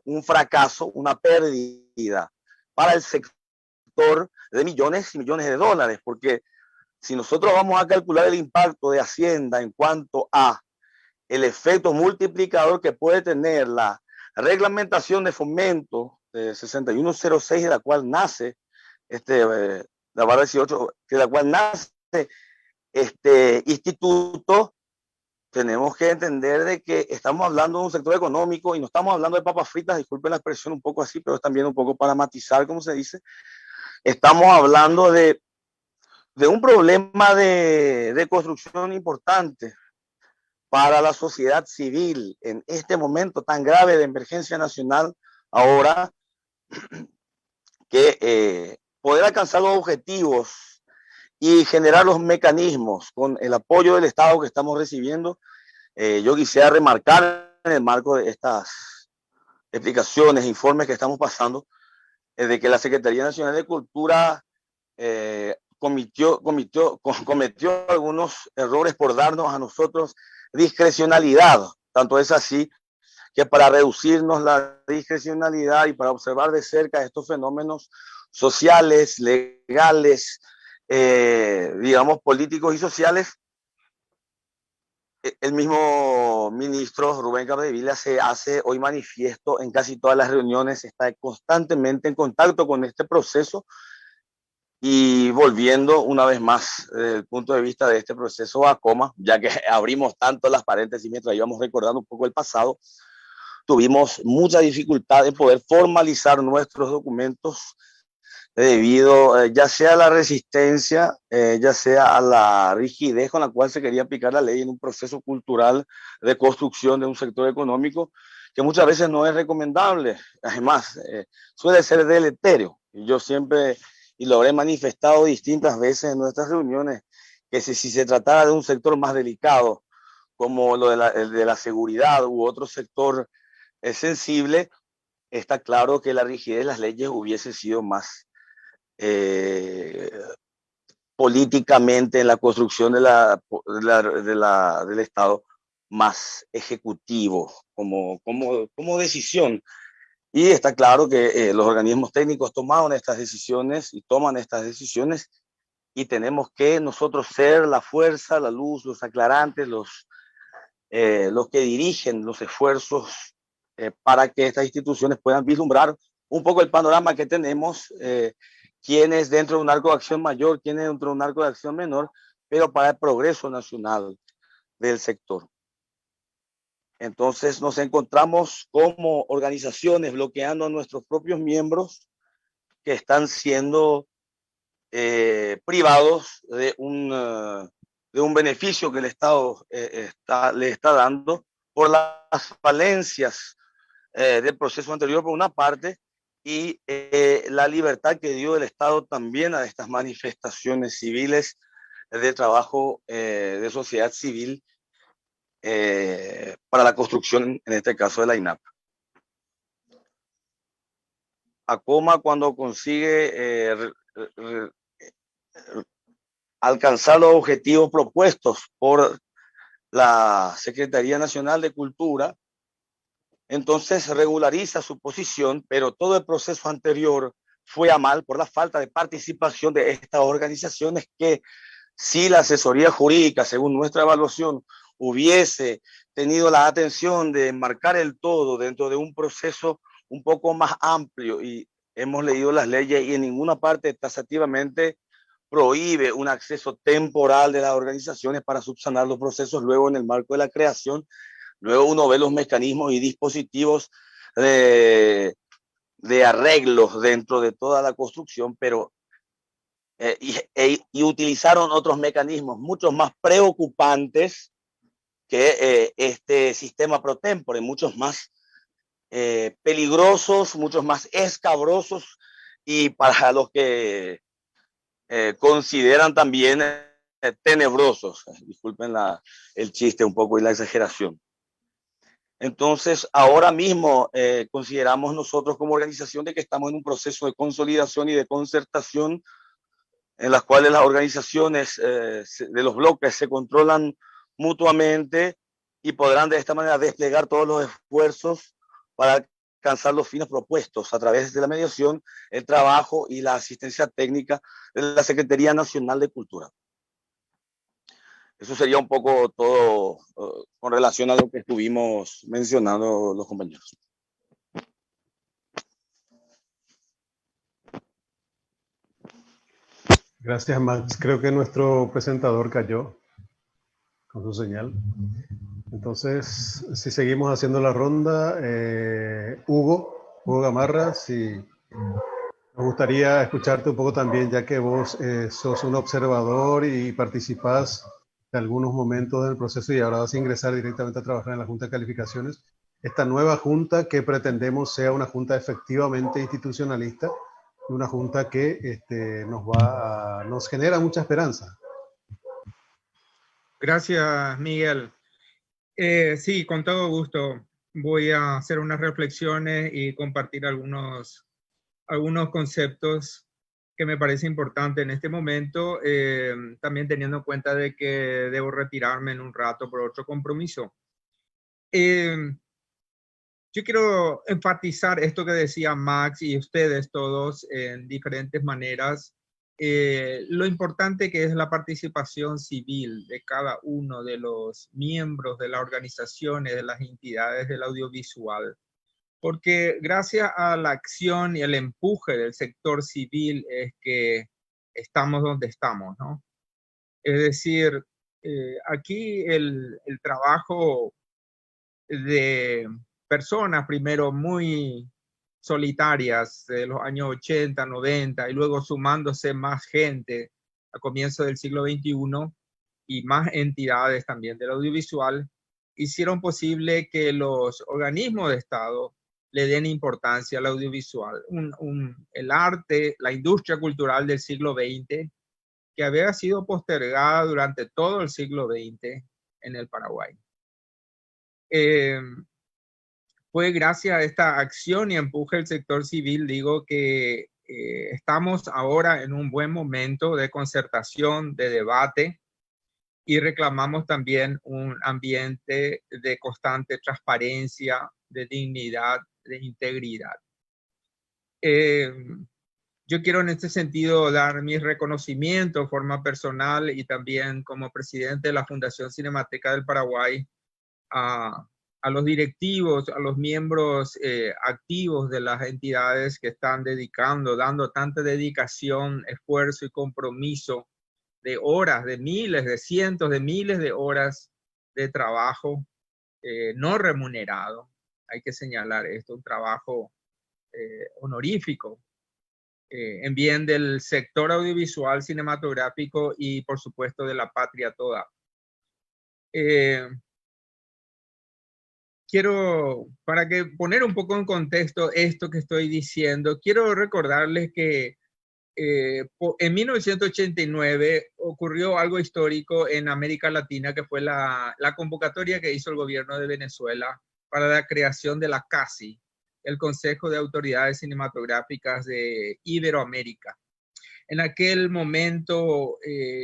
un fracaso, una pérdida para el sector de millones y millones de dólares, porque si nosotros vamos a calcular el impacto de Hacienda en cuanto a el efecto multiplicador que puede tener la reglamentación de fomento 6106, de la cual nace la barra 18, de la cual nace este instituto, tenemos que entender de que estamos hablando de un sector económico y no estamos hablando de papas fritas, disculpen la expresión un poco así, pero es también un poco para matizar, como se dice. Estamos hablando de un problema de construcción importante para la sociedad civil en este momento tan grave de emergencia nacional ahora, que poder alcanzar los objetivos y generar los mecanismos con el apoyo del Estado que estamos recibiendo. Yo quisiera remarcar en el marco de estas explicaciones, informes que estamos pasando, de que la Secretaría Nacional de Cultura cometió algunos errores por darnos a nosotros discrecionalidad. Tanto es así que para reducirnos la discrecionalidad y para observar de cerca estos fenómenos sociales, legales, digamos, políticos y sociales, el mismo ministro Rubén Capdevila se hace hoy manifiesto en casi todas las reuniones, está constantemente en contacto con este proceso y volviendo una vez más desde el punto de vista de este proceso ACOMA, ya que abrimos tanto las paréntesis mientras íbamos recordando un poco el pasado, tuvimos mucha dificultad en poder formalizar nuestros documentos debido ya sea a la resistencia, ya sea a la rigidez con la cual se quería aplicar la ley en un proceso cultural de construcción de un sector económico que muchas veces no es recomendable. Además, suele ser deleterio. Y yo siempre, y lo habré manifestado distintas veces en nuestras reuniones, que si se tratara de un sector más delicado, como lo de la seguridad u otro sector sensible, está claro que la rigidez de las leyes hubiese sido más políticamente en la construcción del Estado más ejecutivo como decisión. Y está claro que los organismos técnicos tomaron estas decisiones y toman estas decisiones y tenemos que nosotros ser la fuerza, la luz, los aclarantes, los que dirigen los esfuerzos para que estas instituciones puedan vislumbrar un poco el panorama que tenemos, quiénes dentro de un arco de acción mayor, quiénes dentro de un arco de acción menor, pero para el progreso nacional del sector. Entonces nos encontramos como organizaciones bloqueando a nuestros propios miembros que están siendo privados de un beneficio que el Estado le está dando por las falencias del proceso anterior por una parte y la libertad que dio el Estado también a estas manifestaciones civiles de trabajo de sociedad civil para la construcción, en este caso de la INAP. ACOMA, cuando consigue alcanzar los objetivos propuestos por la Secretaría Nacional de Cultura, entonces regulariza su posición, pero todo el proceso anterior fue a mal por la falta de participación de estas organizaciones que si la asesoría jurídica, según nuestra evaluación, hubiese tenido la atención de enmarcar el todo dentro de un proceso un poco más amplio, y hemos leído las leyes y en ninguna parte taxativamente prohíbe un acceso temporal de las organizaciones para subsanar los procesos luego en el marco de la creación. Luego uno ve los mecanismos y dispositivos de arreglos dentro de toda la construcción, pero y utilizaron otros mecanismos mucho más preocupantes que este sistema pro tempore, muchos más peligrosos, muchos más escabrosos y para los que consideran también tenebrosos. Disculpen el chiste un poco y la exageración. Entonces, ahora mismo consideramos nosotros como organización de que estamos en un proceso de consolidación y de concertación en las cuales las organizaciones de los bloques se controlan mutuamente y podrán de esta manera desplegar todos los esfuerzos para alcanzar los fines propuestos a través de la mediación, el trabajo y la asistencia técnica de la Secretaría Nacional de Cultura. Eso sería un poco todo con relación a lo que estuvimos mencionando los compañeros. Gracias, Max. Creo que nuestro presentador cayó con su señal. Entonces, si seguimos haciendo la ronda, Hugo Gamarra, si nos gustaría escucharte un poco también, ya que vos sos un observador y participás de algunos momentos del proceso y ahora vas a ingresar directamente a trabajar en la Junta de Calificaciones. Esta nueva junta que pretendemos sea una junta efectivamente institucionalista, una junta que nos genera mucha esperanza. Gracias, Miguel. Sí, con todo gusto. Voy a hacer unas reflexiones y compartir algunos conceptos que me parece importante en este momento, también teniendo en cuenta de que debo retirarme en un rato por otro compromiso. Yo quiero enfatizar esto que decía Max y ustedes todos en diferentes maneras, lo importante que es la participación civil de cada uno de los miembros de las organizaciones, de las entidades del audiovisual. Porque gracias a la acción y el empuje del sector civil es que estamos donde estamos, ¿no? Es decir, aquí el trabajo de personas, primero muy solitarias, de los años 80, 90, y luego sumándose más gente a comienzos del siglo XXI y más entidades también del audiovisual, hicieron posible que los organismos de Estado le den importancia al audiovisual. El arte, la industria cultural del siglo XX, que había sido postergada durante todo el siglo XX en el Paraguay. Fue gracias a esta acción y empuje del sector civil, digo, que estamos ahora en un buen momento de concertación, de debate, y reclamamos también un ambiente de constante transparencia, de dignidad, de integridad. Yo quiero en este sentido dar mi reconocimiento de forma personal y también como presidente de la Fundación Cinemateca del Paraguay a los directivos, a los miembros activos de las entidades que están dando tanta dedicación, esfuerzo y compromiso de horas, de miles, de cientos de miles de horas de trabajo no remunerado. Hay que señalar esto, un trabajo honorífico en bien del sector audiovisual cinematográfico y por supuesto de la patria toda. Quiero, para que poner un poco en contexto esto que estoy diciendo, quiero recordarles que en 1989 ocurrió algo histórico en América Latina, que fue la convocatoria que hizo el gobierno de Venezuela para la creación de la CACI, el Consejo de Autoridades Cinematográficas de Iberoamérica. En aquel momento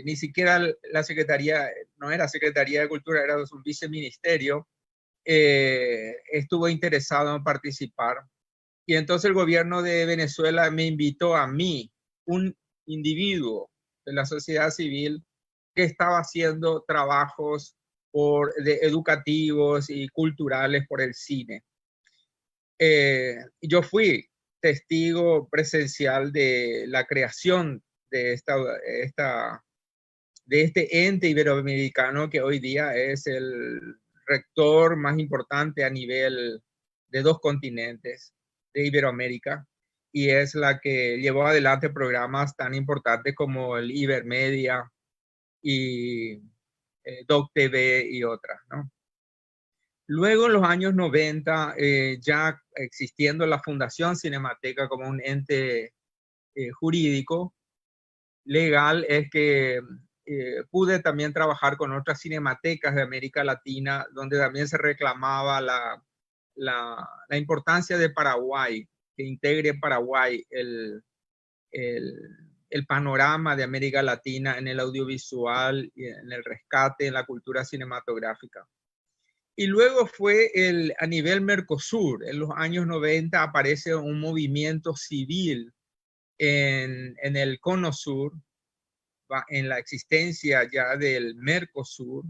ni siquiera la Secretaría, no era Secretaría de Cultura, era un viceministerio, estuvo interesado en participar. Y entonces el gobierno de Venezuela me invitó a mí, un individuo de la sociedad civil que estaba haciendo trabajos educativos y culturales por el cine. Yo fui testigo presencial de la creación de este ente iberoamericano que hoy día es el rector más importante a nivel de 2 continentes de Iberoamérica, y es la que llevó adelante programas tan importantes como el Ibermedia y Doc TV y otras, ¿no? Luego en los años 90, ya existiendo la Fundación Cinemateca como un ente jurídico, legal, es que pude también trabajar con otras cinematecas de América Latina, donde también se reclamaba la importancia de Paraguay, que integre Paraguay el panorama de América Latina en el audiovisual, en el rescate, en la cultura cinematográfica. Y luego fue a nivel Mercosur. En los años 90 aparece un movimiento civil en el Cono Sur, en la existencia ya del Mercosur,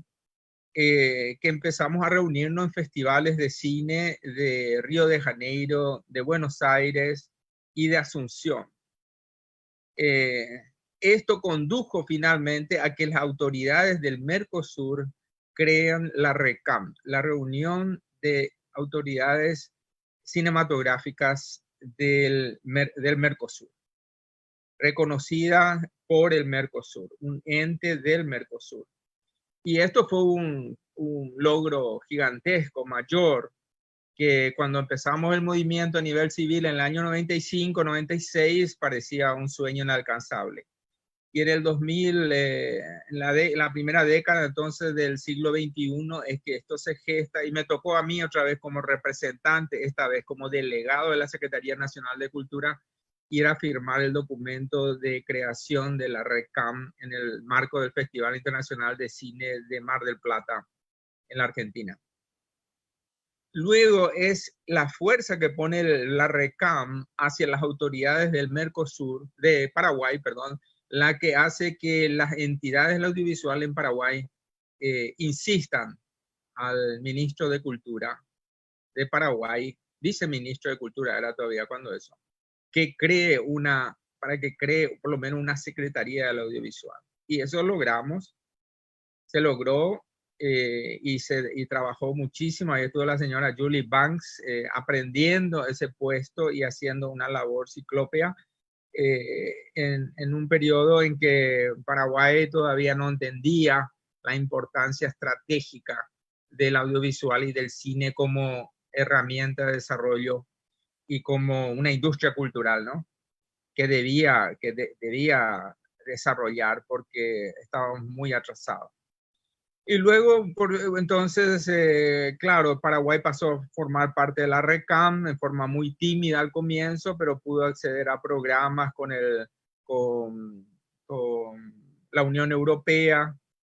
que empezamos a reunirnos en festivales de cine de Río de Janeiro, de Buenos Aires y de Asunción. esto condujo finalmente a que las autoridades del Mercosur crean la RECAM, la Reunión de Autoridades Cinematográficas del Mercosur, reconocida por el Mercosur, un ente del Mercosur. Y esto fue un logro gigantesco, mayor, que cuando empezamos el movimiento a nivel civil en el año 95, 96, parecía un sueño inalcanzable. Y en el 2000, en la primera década entonces del siglo XXI, es que esto se gesta, y me tocó a mí otra vez como representante, esta vez como delegado de la Secretaría Nacional de Cultura, ir a firmar el documento de creación de la RECAM en el marco del Festival Internacional de Cine de Mar del Plata en la Argentina. Luego es la fuerza que pone la RECAM hacia las autoridades del Mercosur, de Paraguay, perdón, la que hace que las entidades del audiovisual en Paraguay insistan al ministro de Cultura de Paraguay, viceministro de Cultura era todavía cuando eso, que cree para que cree por lo menos una secretaría del audiovisual. Y eso logramos, se logró y trabajó muchísimo. Ahí estuvo la señora Julie Banks aprendiendo ese puesto y haciendo una labor ciclópea en un periodo en que Paraguay todavía no entendía la importancia estratégica del audiovisual y del cine como herramienta de desarrollo y como una industria cultural, ¿no? Que debía desarrollar porque estábamos muy atrasados. Y luego, entonces, claro, Paraguay pasó a formar parte de la RECAM en forma muy tímida al comienzo, pero pudo acceder a programas con la Unión Europea,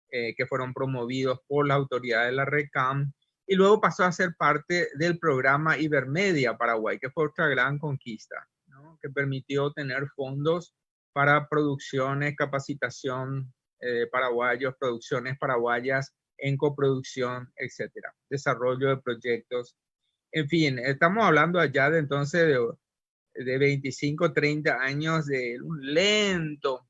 que fueron promovidos por la autoridad de la RECAM, y luego pasó a ser parte del programa Ibermedia Paraguay, que fue otra gran conquista, ¿no? Que permitió tener fondos para producciones, capacitación paraguayos, producciones paraguayas en coproducción, etcétera, desarrollo de proyectos. En fin, estamos hablando allá de entonces de 25, 30 años de un lento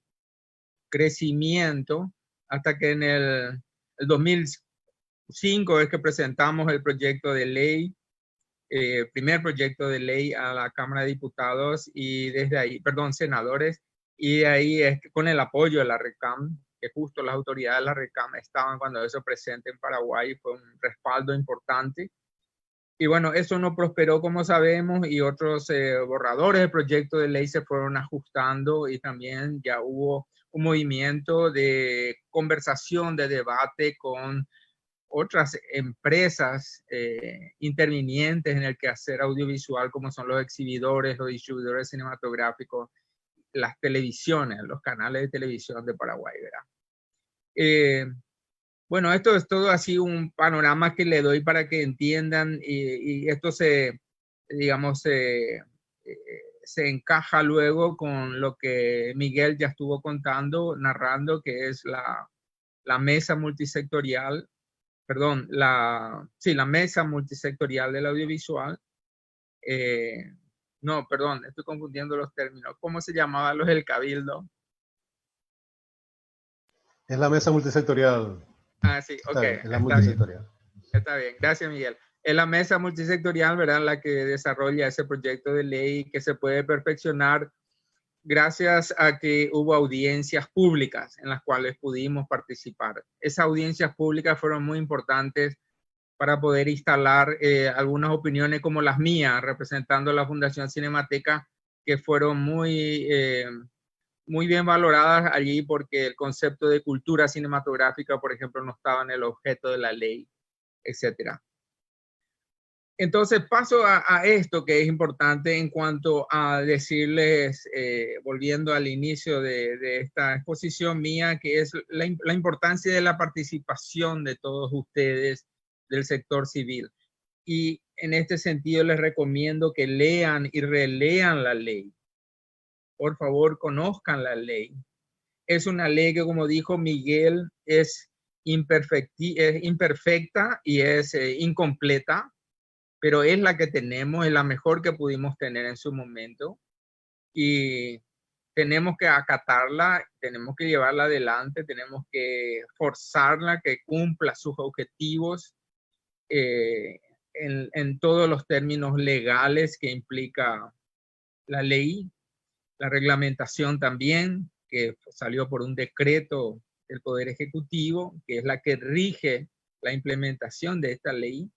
crecimiento hasta que en el 2005 es que presentamos el proyecto de ley, primer proyecto de ley a la Cámara de Diputados y desde ahí, perdón, senadores, y de ahí es que con el apoyo de la RECAM, que justo las autoridades de la RECAM estaban cuando eso presente en Paraguay, fue un respaldo importante. Y bueno, eso no prosperó como sabemos y otros borradores de proyecto de ley se fueron ajustando y también ya hubo un movimiento de conversación, de debate con otras empresas intervinientes en el quehacer audiovisual como son los exhibidores, los distribuidores cinematográficos, las televisiones, los canales de televisión de Paraguay, ¿verdad? Bueno, esto es todo así un panorama que le doy para que entiendan y esto digamos, se encaja luego con lo que Miguel ya estuvo contando, narrando, que es la mesa multisectorial, perdón, la mesa multisectorial del audiovisual. No, perdón, estoy confundiendo los términos. ¿Cómo se llamaba los del Cabildo? Es la mesa multisectorial. Ah, sí, ok. Es la multisectorial. Está bien, gracias Miguel. Es la mesa multisectorial, ¿verdad?, la que desarrolla ese proyecto de ley que se puede perfeccionar gracias a que hubo audiencias públicas en las cuales pudimos participar. Esas audiencias públicas fueron muy importantes para poder instalar algunas opiniones como las mías, representando la Fundación Cinemateca, que fueron muy bien valoradas allí porque el concepto de cultura cinematográfica, por ejemplo, no estaba en el objeto de la ley, etc. Entonces paso a esto que es importante en cuanto a decirles, volviendo al inicio de esta exposición mía, que es la importancia de la participación de todos ustedes del sector civil. Y en este sentido les recomiendo que lean y relean la ley. Por favor, conozcan la ley. Es una ley que, como dijo Miguel, es imperfecta y es incompleta, pero es la que tenemos, es la mejor que pudimos tener en su momento. Y tenemos que acatarla, tenemos que llevarla adelante, tenemos que forzarla que cumpla sus objetivos en todos los términos legales que implica la ley, la reglamentación también, que salió por un decreto del Poder Ejecutivo, que es la que rige la implementación de esta ley,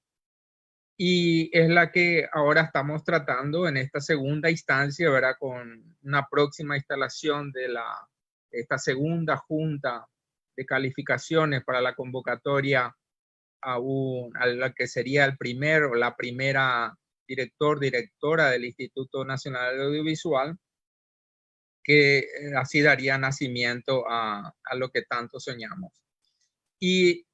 y es la que ahora estamos tratando en esta segunda instancia, ¿verdad? Con una próxima instalación de esta segunda junta de calificaciones para la convocatoria a la que sería el primer o la primera directora del Instituto Nacional de Audiovisual, que así daría nacimiento a lo que tanto soñamos. Y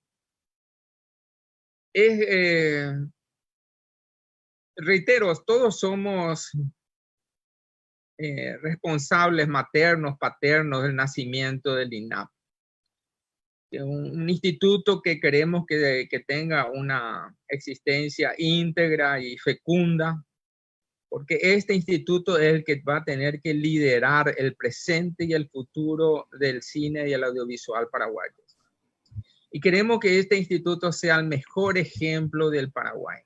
reitero, todos somos responsables maternos, paternos del nacimiento del INAP. Un instituto que queremos que tenga una existencia íntegra y fecunda, porque este instituto es el que va a tener que liderar el presente y el futuro del cine y el audiovisual paraguayo. Y queremos que este instituto sea el mejor ejemplo del Paraguay.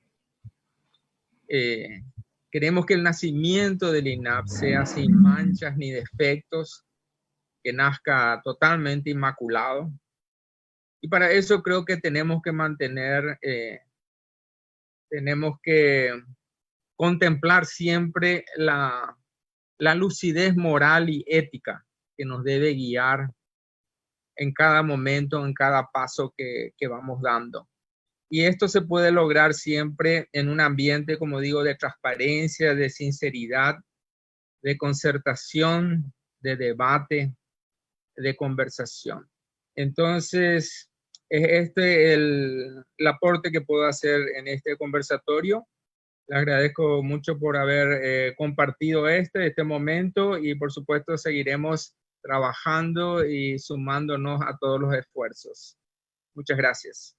Queremos que el nacimiento del INAP sea sin manchas ni defectos, que nazca totalmente inmaculado. Y para eso creo que tenemos que mantener, tenemos que contemplar siempre la lucidez moral y ética que nos debe guiar en cada momento, en cada paso que vamos dando. Y esto se puede lograr siempre en un ambiente, como digo, de transparencia, de sinceridad, de concertación, de debate, de conversación. Entonces, es el aporte que puedo hacer en este conversatorio. Le agradezco mucho por haber compartido este momento y por supuesto seguiremos trabajando y sumándonos a todos los esfuerzos. Muchas gracias.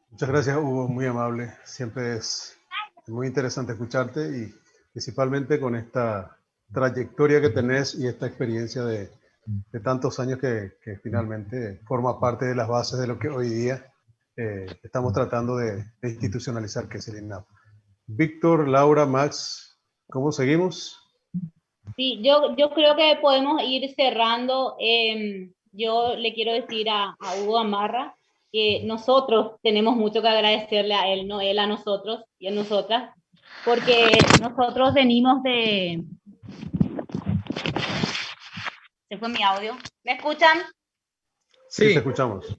Muchas gracias, Hugo, muy amable. Siempre es muy interesante escucharte y principalmente con esta trayectoria que tenés y esta experiencia de tantos años que finalmente forma parte de las bases de lo que hoy día estamos tratando de institucionalizar, que es el INAP. Víctor, Laura, Max, ¿cómo seguimos? Sí, yo creo que podemos ir cerrando. Yo le quiero decir a Hugo Gamarra que nosotros tenemos mucho que agradecerle a él, no él a nosotros y a nosotras, porque nosotros venimos de... ¿Se fue mi audio? ¿Me escuchan? Sí, te escuchamos.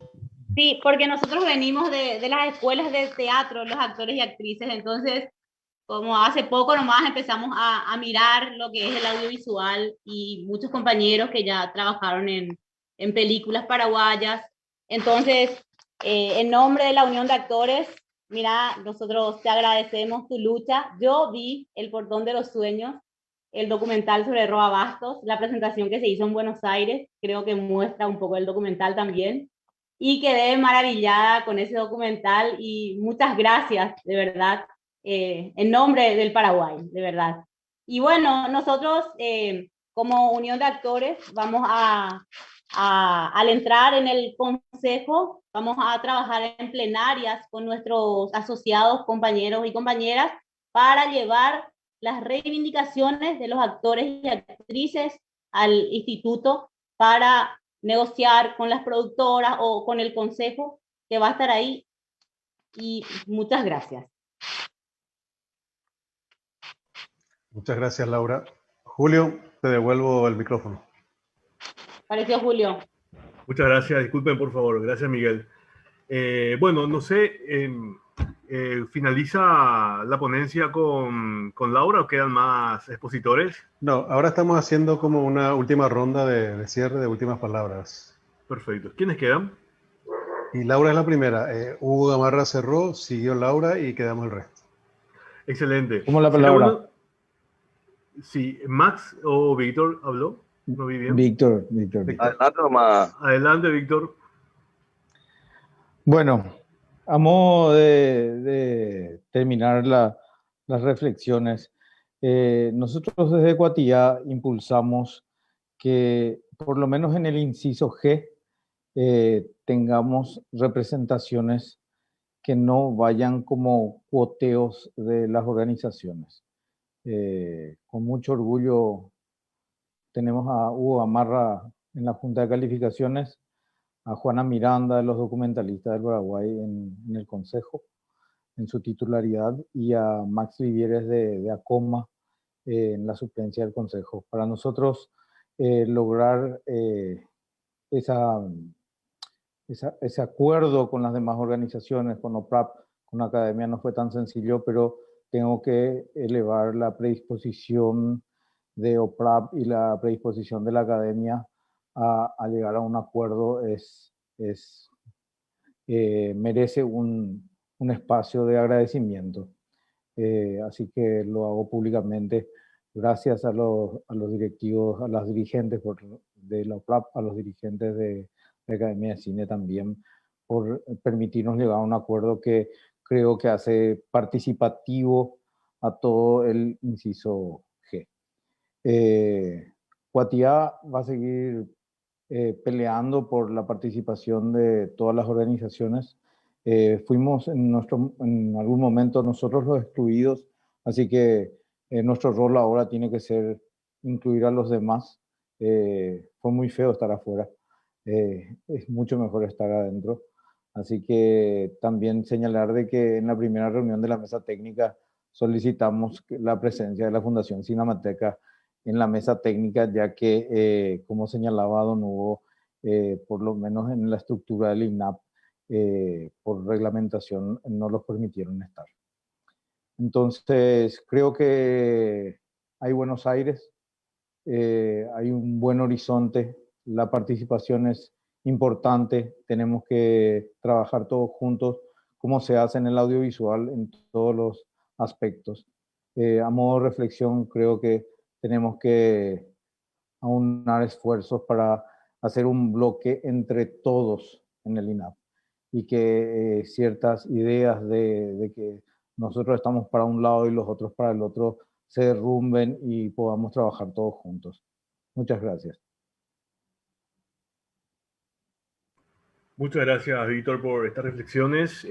Sí, porque nosotros venimos de las escuelas de teatro, los actores y actrices, entonces, como hace poco nomás empezamos a mirar lo que es el audiovisual y muchos compañeros que ya trabajaron en películas paraguayas. Entonces, en nombre de la Unión de Actores, mira, nosotros te agradecemos tu lucha. Yo vi El Portón de los Sueños, el documental sobre Roa Bastos, la presentación que se hizo en Buenos Aires, creo que muestra un poco el documental también, y quedé maravillada con ese documental y muchas gracias, de verdad, en nombre del Paraguay, de verdad. Y bueno, nosotros como Unión de Actores vamos al entrar en el consejo, vamos a trabajar en plenarias con nuestros asociados, compañeros y compañeras para llevar las reivindicaciones de los actores y actrices al instituto para negociar con las productoras o con el consejo que va a estar ahí. Y muchas gracias. Muchas gracias, Laura. Julio, te devuelvo el micrófono. Pareció Julio. Muchas gracias. Disculpen, por favor. Gracias, Miguel. Bueno, no sé, ¿finaliza la ponencia con Laura o quedan más expositores? No, ahora estamos haciendo como una última ronda de cierre, de últimas palabras. Perfecto. ¿Quiénes quedan? Y Laura es la primera. Hugo Gamarra cerró, siguió Laura y quedamos el resto. Excelente. ¿Cómo la palabra? Bueno, sí, Max o Víctor habló. No vi bien. Víctor. Adelante nomás. Adelante, Víctor. Bueno, a modo de terminar las reflexiones, nosotros desde Cuatía impulsamos que por lo menos en el inciso G tengamos representaciones que no vayan como cuoteos de las organizaciones. Con mucho orgullo tenemos a Hugo Gamarra en la Junta de Calificaciones, a Juana Miranda de los documentalistas del Paraguay en el Consejo, en su titularidad, y a Max Vivieres de ACOMA en la suplencia del Consejo. Para nosotros lograr ese acuerdo con las demás organizaciones, con OPRAP, con Academia, no fue tan sencillo, pero tengo que elevar la predisposición de OPRAP y la predisposición de la Academia a llegar a un acuerdo. Merece un espacio de agradecimiento. Así que lo hago públicamente. Gracias a los directivos, a las dirigentes de la OPRAP, a los dirigentes de la Academia de Cine también, por permitirnos llegar a un acuerdo que creo que hace participativo a todo el inciso G. Cuatiá va a seguir peleando por la participación de todas las organizaciones. Fuimos en algún momento nosotros los excluidos, así que nuestro rol ahora tiene que ser incluir a los demás. Fue muy feo estar afuera, es mucho mejor estar adentro. Así que también señalar de que en la primera reunión de la mesa técnica solicitamos la presencia de la Fundación Cinemateca en la mesa técnica, ya que, como señalaba don Hugo, por lo menos en la estructura del INAP, por reglamentación no los permitieron estar. Entonces, creo que hay Buenos Aires, hay un buen horizonte, la participación es importante, tenemos que trabajar todos juntos, como se hace en el audiovisual, en todos los aspectos. A modo de reflexión, creo que tenemos que aunar esfuerzos para hacer un bloque entre todos en el INAP y que ciertas ideas de que nosotros estamos para un lado y los otros para el otro se derrumben y podamos trabajar todos juntos. Muchas gracias. Muchas gracias, Víctor, por estas reflexiones.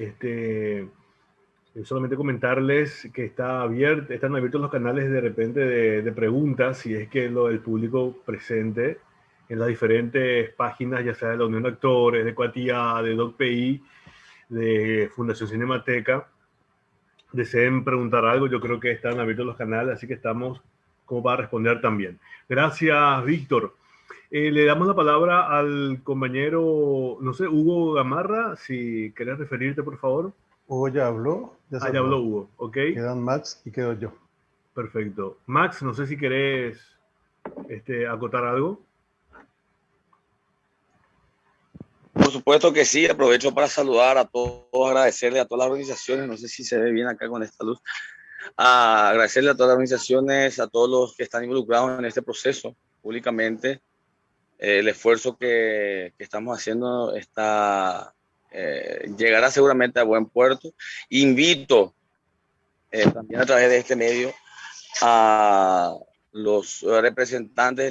Solamente comentarles que están abiertos los canales de repente de preguntas, si es que el público presente en las diferentes páginas, ya sea de la Unión de Actores, de Cuatiá, de DocPI, de Fundación Cinemateca, deseen preguntar algo, yo creo que están abiertos los canales, así que estamos como para responder también. Gracias, Víctor. Le damos la palabra al compañero, no sé, Hugo Gamarra, si querés referirte, por favor. Hugo ya habló. Ya habló Hugo, ok. Quedan Max y quedo yo. Perfecto. Max, no sé si querés acotar algo. Por supuesto que sí, aprovecho para saludar a todos, agradecerle a todas las organizaciones, no sé si se ve bien acá con esta luz, agradecerle a todas las organizaciones, a todos los que están involucrados en este proceso públicamente. El esfuerzo que estamos haciendo llegará seguramente a buen puerto. Invito también a través de este medio a los representantes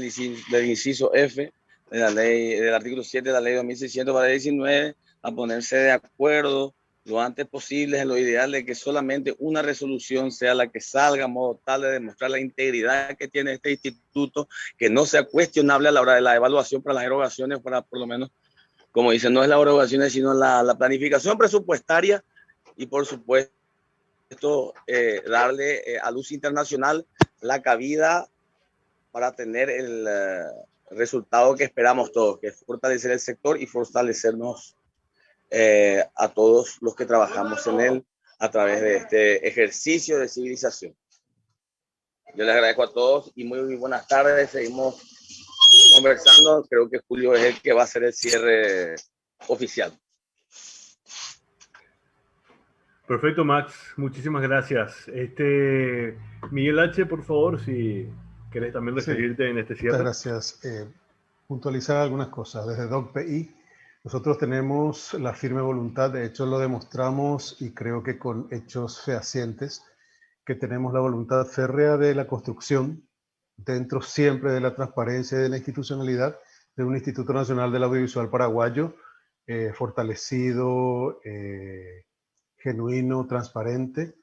del inciso F de la ley, del artículo 7 de la ley 2600/19 a ponerse de acuerdo lo antes posible, en lo ideal de que solamente una resolución sea la que salga, a modo tal de demostrar la integridad que tiene este instituto, que no sea cuestionable a la hora de la evaluación para las erogaciones, para por lo menos, como dicen, no es la erogación, sino la planificación presupuestaria, y por supuesto darle a Luz Internacional la cabida para tener el resultado que esperamos todos, que es fortalecer el sector y fortalecernos a todos los que trabajamos en él a través de este ejercicio de civilización. Yo les agradezco a todos y muy buenas tardes. Seguimos conversando. Creo que Julio es el que va a hacer el cierre oficial. Perfecto, Max. Muchísimas gracias. Miguel H., por favor, si querés también referirte en este cierre. Muchas gracias. Puntualizar algunas cosas. Desde DocPI, nosotros tenemos la firme voluntad, de hecho lo demostramos y creo que con hechos fehacientes, que tenemos la voluntad férrea de la construcción dentro siempre de la transparencia y de la institucionalidad de un Instituto Nacional del Audiovisual Paraguayo, fortalecido, genuino, transparente,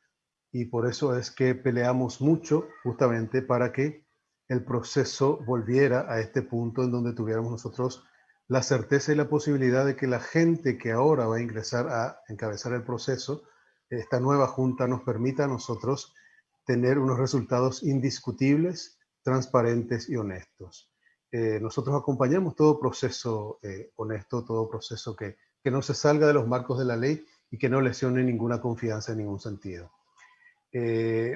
y por eso es que peleamos mucho justamente para que el proceso volviera a este punto en donde tuviéramos nosotros la certeza y la posibilidad de que la gente que ahora va a ingresar a encabezar el proceso, esta nueva junta, nos permita a nosotros tener unos resultados indiscutibles, transparentes y honestos. Nosotros acompañamos todo proceso honesto, todo proceso que no se salga de los marcos de la ley y que no lesione ninguna confianza en ningún sentido.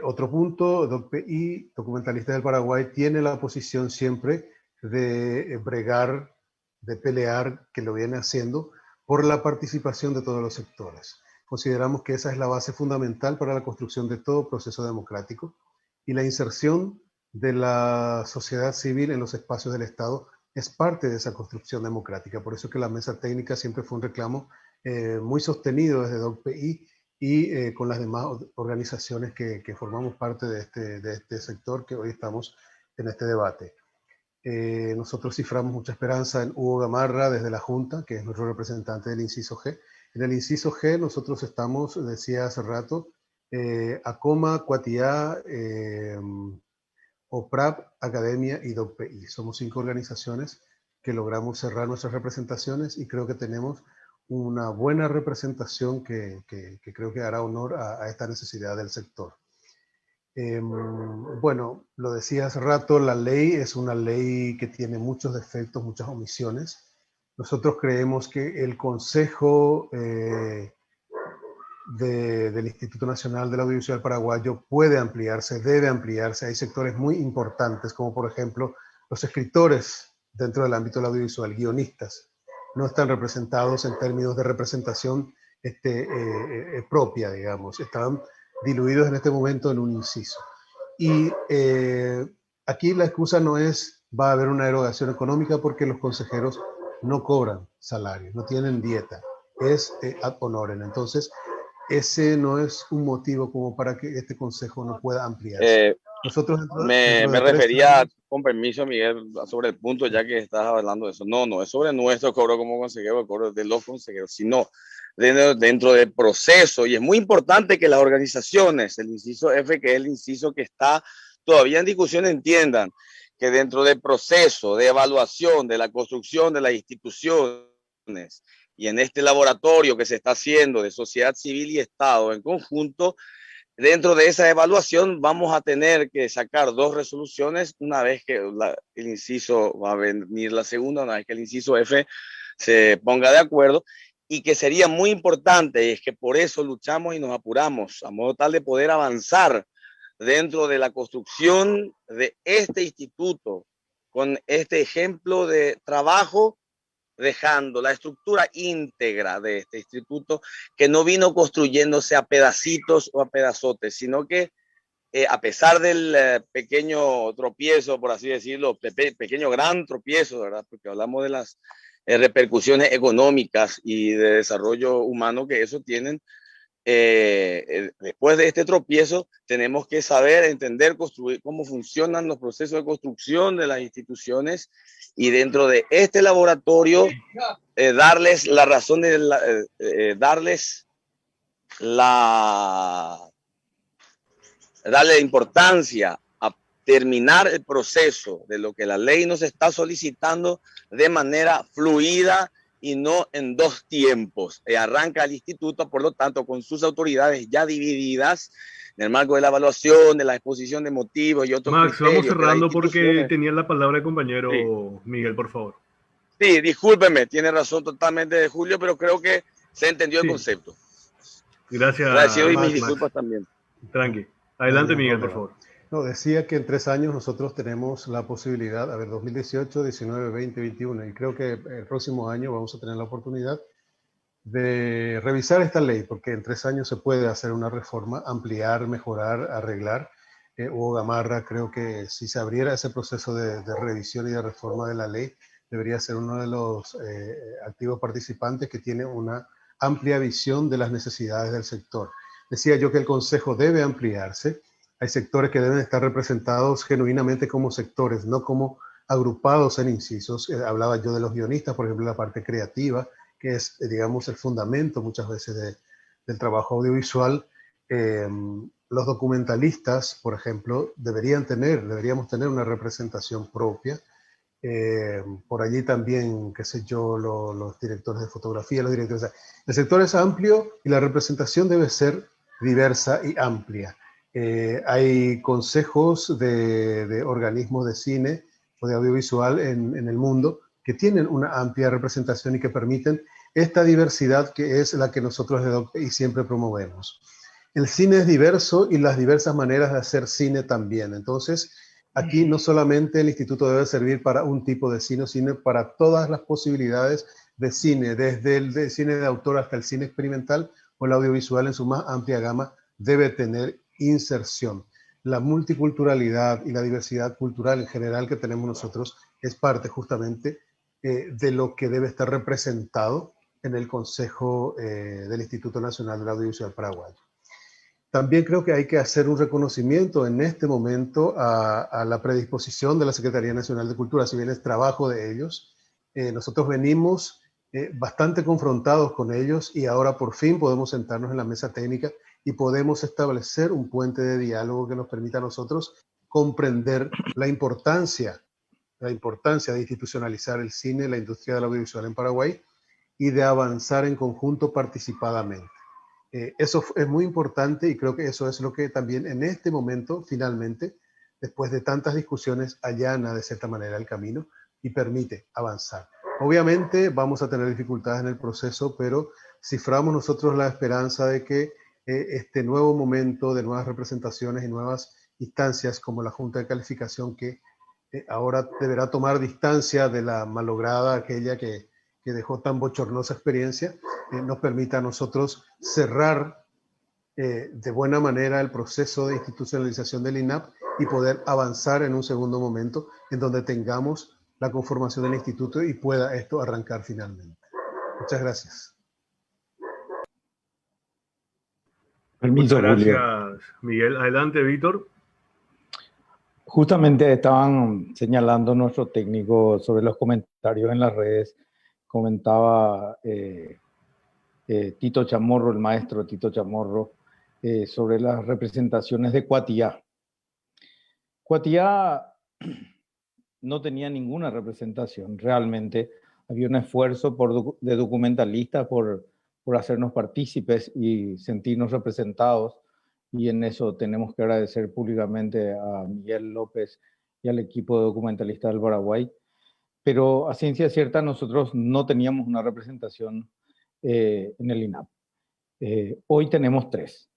Otro punto, DocPI, Documentalistas del Paraguay, tiene la posición siempre de bregar, de pelear, que lo viene haciendo, por la participación de todos los sectores. Consideramos que esa es la base fundamental para la construcción de todo proceso democrático, y la inserción de la sociedad civil en los espacios del Estado es parte de esa construcción democrática. Por eso que la mesa técnica siempre fue un reclamo muy sostenido desde DocPI y con las demás organizaciones que formamos parte de este sector que hoy estamos en este debate. Nosotros ciframos mucha esperanza en Hugo Gamarra desde la Junta, que es nuestro representante del inciso G. En el inciso G nosotros estamos, decía hace rato, ACOMA, Cuatiá, OPRAP, Academia y DocPI. Somos 5 organizaciones que logramos cerrar nuestras representaciones y creo que tenemos una buena representación que creo que hará honor a esta necesidad del sector. Bueno, lo decía hace rato, la ley es una ley que tiene muchos defectos, muchas omisiones. Nosotros creemos que el Consejo del Instituto Nacional del Audiovisual Paraguayo puede ampliarse, debe ampliarse. Hay sectores muy importantes, como por ejemplo los escritores dentro del ámbito del audiovisual, guionistas, no están representados en términos de representación propia, digamos. Están diluidos en este momento en un inciso. Y aquí la excusa no es va a haber una erogación económica porque los consejeros no cobran salario, no tienen dieta, es ad honorem. Entonces, ese no es un motivo como para que este consejo no pueda ampliarse. Nosotros me refería, con permiso, Miguel, sobre el punto ya que estás hablando de eso. No es sobre nuestro cobro como consejero, el cobro de los consejeros, sino dentro del proceso. Y es muy importante que las organizaciones, el inciso F, que es el inciso que está todavía en discusión, entiendan que dentro del proceso de evaluación de la construcción de las instituciones y en este laboratorio que se está haciendo de sociedad civil y Estado en conjunto, dentro de esa evaluación vamos a tener que sacar 2 resoluciones una vez que el inciso, va a venir la segunda, una vez que el inciso F se ponga de acuerdo, y que sería muy importante, y es que por eso luchamos y nos apuramos, a modo tal de poder avanzar dentro de la construcción de este instituto, con este ejemplo de trabajo, dejando la estructura íntegra de este instituto, que no vino construyéndose a pedacitos o a pedazotes, sino que a pesar del pequeño tropiezo, por así decirlo, pequeño gran tropiezo, ¿verdad? Porque hablamos de las repercusiones económicas y de desarrollo humano que eso tienen. Después de este tropiezo, tenemos que saber, entender, construir cómo funcionan los procesos de construcción de las instituciones y dentro de este laboratorio darles la razón de darle importancia a terminar el proceso de lo que la ley nos está solicitando de manera fluida y no en 2 tiempos. Arranca el instituto, por lo tanto, con sus autoridades ya divididas en el marco de la evaluación, de la exposición de motivos y otros criterios. Max, vamos cerrando porque tenía la palabra el compañero Miguel, por favor. Sí, discúlpeme, tiene razón totalmente Julio, pero creo que se entendió el concepto. Gracias. Agradecido y mis disculpas también. Tranqui. Adelante, Miguel, por favor. No, decía que en 3 años nosotros tenemos la posibilidad, 2018, 19, 20, 21, y creo que el próximo año vamos a tener la oportunidad de revisar esta ley, porque en 3 años se puede hacer una reforma, ampliar, mejorar, arreglar. Hugo Gamarra, creo que si se abriera ese proceso de revisión y de reforma de la ley, debería ser uno de los activos participantes que tiene una amplia visión de las necesidades del sector. Decía yo que el Consejo debe ampliarse, Hay sectores que deben estar representados genuinamente como sectores, no como agrupados en incisos. Hablaba yo de los guionistas, por ejemplo, la parte creativa, que es, digamos, el fundamento muchas veces del trabajo audiovisual. Los documentalistas, por ejemplo, deberíamos tener una representación propia. Por allí también, qué sé yo, los directores de fotografía, los directores... O sea, el sector es amplio y la representación debe ser diversa y amplia. Hay consejos de organismos de cine o de audiovisual en el mundo que tienen una amplia representación y que permiten esta diversidad que es la que nosotros y siempre promovemos. El cine es diverso y las diversas maneras de hacer cine también. Entonces, aquí no solamente el instituto debe servir para un tipo de cine, sino para todas las posibilidades de cine, desde el cine de autor hasta el cine experimental o el audiovisual en su más amplia gama, debe tener inserción. La multiculturalidad y la diversidad cultural en general que tenemos nosotros es parte justamente de lo que debe estar representado en el Consejo del Instituto Nacional del Audiovisual Paraguayo. También creo que hay que hacer un reconocimiento en este momento a la predisposición de la Secretaría Nacional de Cultura, si bien es trabajo de ellos. Nosotros venimos bastante confrontados con ellos y ahora por fin podemos sentarnos en la mesa técnica y podemos establecer un puente de diálogo que nos permita a nosotros comprender la importancia de institucionalizar el cine, la industria del audiovisual en Paraguay y de avanzar en conjunto participadamente. Eso es muy importante y creo que eso es lo que también en este momento, finalmente, después de tantas discusiones, allana de cierta manera el camino y permite avanzar. Obviamente vamos a tener dificultades en el proceso, pero ciframos nosotros la esperanza de que este nuevo momento de nuevas representaciones y nuevas instancias como la Junta de Calificación que ahora deberá tomar distancia de la malograda aquella que dejó tan bochornosa experiencia, nos permita a nosotros cerrar de buena manera el proceso de institucionalización del INAP y poder avanzar en un segundo momento en donde tengamos la conformación del instituto y pueda esto arrancar finalmente. Muchas gracias. Muchas gracias, Miguel. Adelante, Víctor. Justamente estaban señalando nuestro técnico sobre los comentarios en las redes. Comentaba Tito Chamorro, el maestro Tito Chamorro, sobre las representaciones de Cuatiá. Cuatiá no tenía ninguna representación, realmente. Había un esfuerzo de documentalistas por hacernos partícipes y sentirnos representados, y en eso tenemos que agradecer públicamente a Miguel López y al equipo de documentalistas del Paraguay. Pero a ciencia cierta nosotros no teníamos una representación en el INAP. Hoy tenemos 3.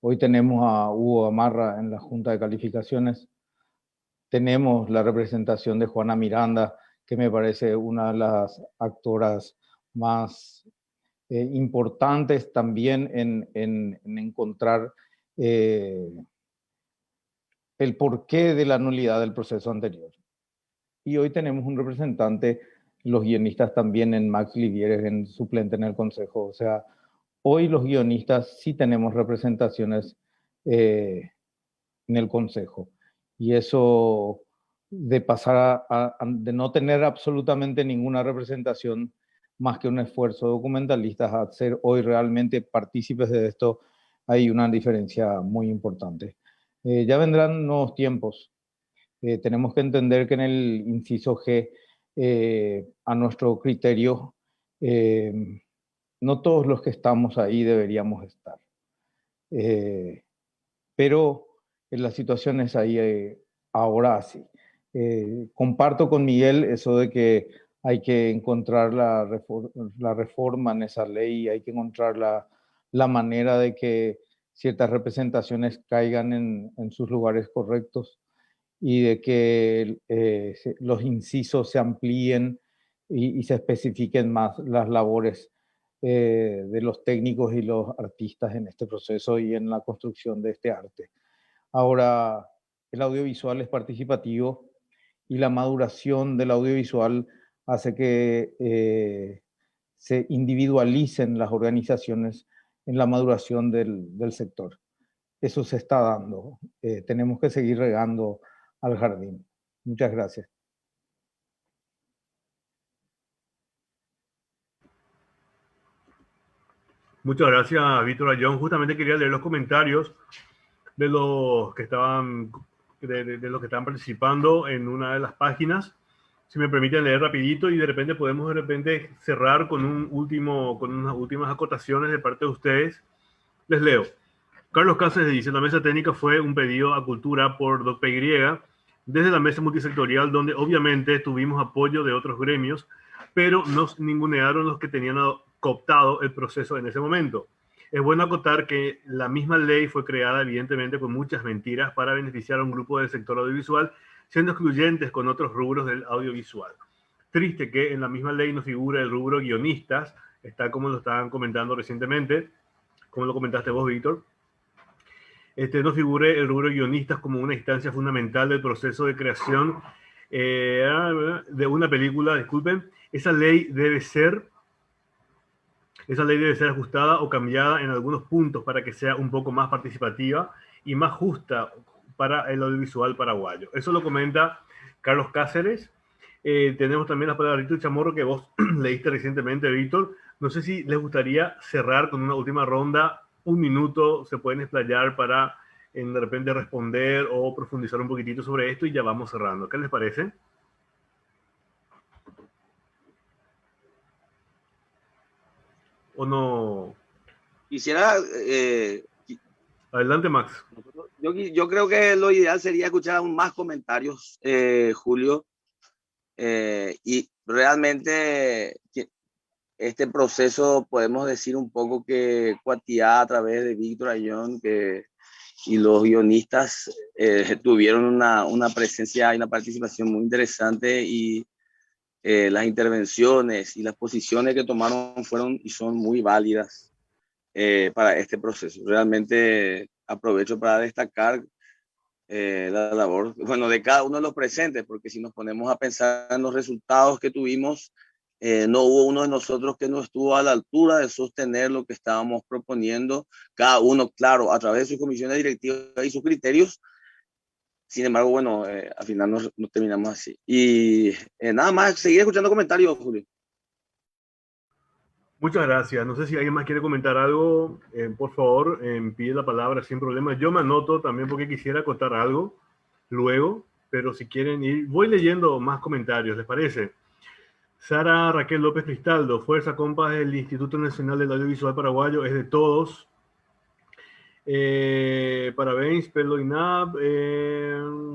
Hoy tenemos a Hugo Amarra en la Junta de Calificaciones. Tenemos la representación de Juana Miranda, que me parece una de las actoras más importantes también en encontrar el porqué de la nulidad del proceso anterior. Y hoy tenemos un representante, los guionistas también, en Max Livieres, en suplente en el Consejo. O sea, hoy los guionistas sí tenemos representaciones en el Consejo. Y eso de pasar de no tener absolutamente ninguna representación más que un esfuerzo de documentalistas a ser hoy realmente partícipes de esto, hay una diferencia muy importante. Ya vendrán nuevos tiempos. Tenemos que entender que en el inciso G, a nuestro criterio, no todos los que estamos ahí deberíamos estar. Pero la situación es ahí ahora así. Comparto con Miguel eso de que hay que encontrar la reforma en esa ley, hay que encontrar la manera de que ciertas representaciones caigan en sus lugares correctos y de que los incisos se amplíen y se especifiquen más las labores de los técnicos y los artistas en este proceso y en la construcción de este arte. Ahora, el audiovisual es participativo y la maduración del audiovisual hace que se individualicen las organizaciones en la maduración del sector. eso se está dando. Tenemos que seguir regando al jardín. Muchas gracias. Muchas gracias, Víctor Ayón. Justamente quería leer los comentarios de los que estaban, de los que estaban participando en una de las páginas. Si me permiten leer rapidito y de repente podemos cerrar con unas últimas acotaciones de parte de ustedes. Les leo. Carlos Cáceres dice, la mesa técnica fue un pedido a Cultura por DocPY desde la mesa multisectorial, donde obviamente tuvimos apoyo de otros gremios, pero nos ningunearon los que tenían cooptado el proceso en ese momento. Es bueno acotar que la misma ley fue creada evidentemente con muchas mentiras para beneficiar a un grupo del sector audiovisual, siendo excluyentes con otros rubros del audiovisual. Triste que en la misma ley no figura el rubro guionistas, está como lo estaban comentando recientemente, como lo comentaste vos, Víctor. No figure el rubro guionistas como una instancia fundamental del proceso de creación de una película. Disculpen, esa ley debe ser ajustada o cambiada en algunos puntos para que sea un poco más participativa y más justa para el audiovisual paraguayo. Eso lo comenta Carlos Cáceres. Tenemos también las palabras de Rito Chamorro que vos leíste recientemente, Víctor. No sé si les gustaría cerrar con una última ronda. Un minuto se pueden explayar para de repente responder o profundizar un poquitito sobre esto y ya vamos cerrando. ¿Qué les parece? ¿O no? Quisiera... Adelante, Max. Yo creo que lo ideal sería escuchar aún más comentarios, Julio. Y realmente este proceso podemos decir un poco que Cuatiá a través de Víctor Ayón y los guionistas tuvieron una presencia y una participación muy interesante y las intervenciones y las posiciones que tomaron fueron y son muy válidas para este proceso. Realmente aprovecho para destacar la labor, bueno, de cada uno de los presentes, porque si nos ponemos a pensar en los resultados que tuvimos, no hubo uno de nosotros que no estuvo a la altura de sostener lo que estábamos proponiendo, cada uno, claro, a través de sus comisiones directivas y sus criterios. Sin embargo, bueno, al final no terminamos así. Y nada más, seguir escuchando comentarios, Julio. Muchas gracias. No sé si alguien más quiere comentar algo. Por favor, pide la palabra sin problema. Yo me anoto también porque quisiera acotar algo luego, pero si quieren ir, voy leyendo más comentarios, ¿les parece? Sara Raquel López Cristaldo, fuerza compas del Instituto Nacional del Audiovisual Paraguayo, es de todos. Parabéns, pelo INAP,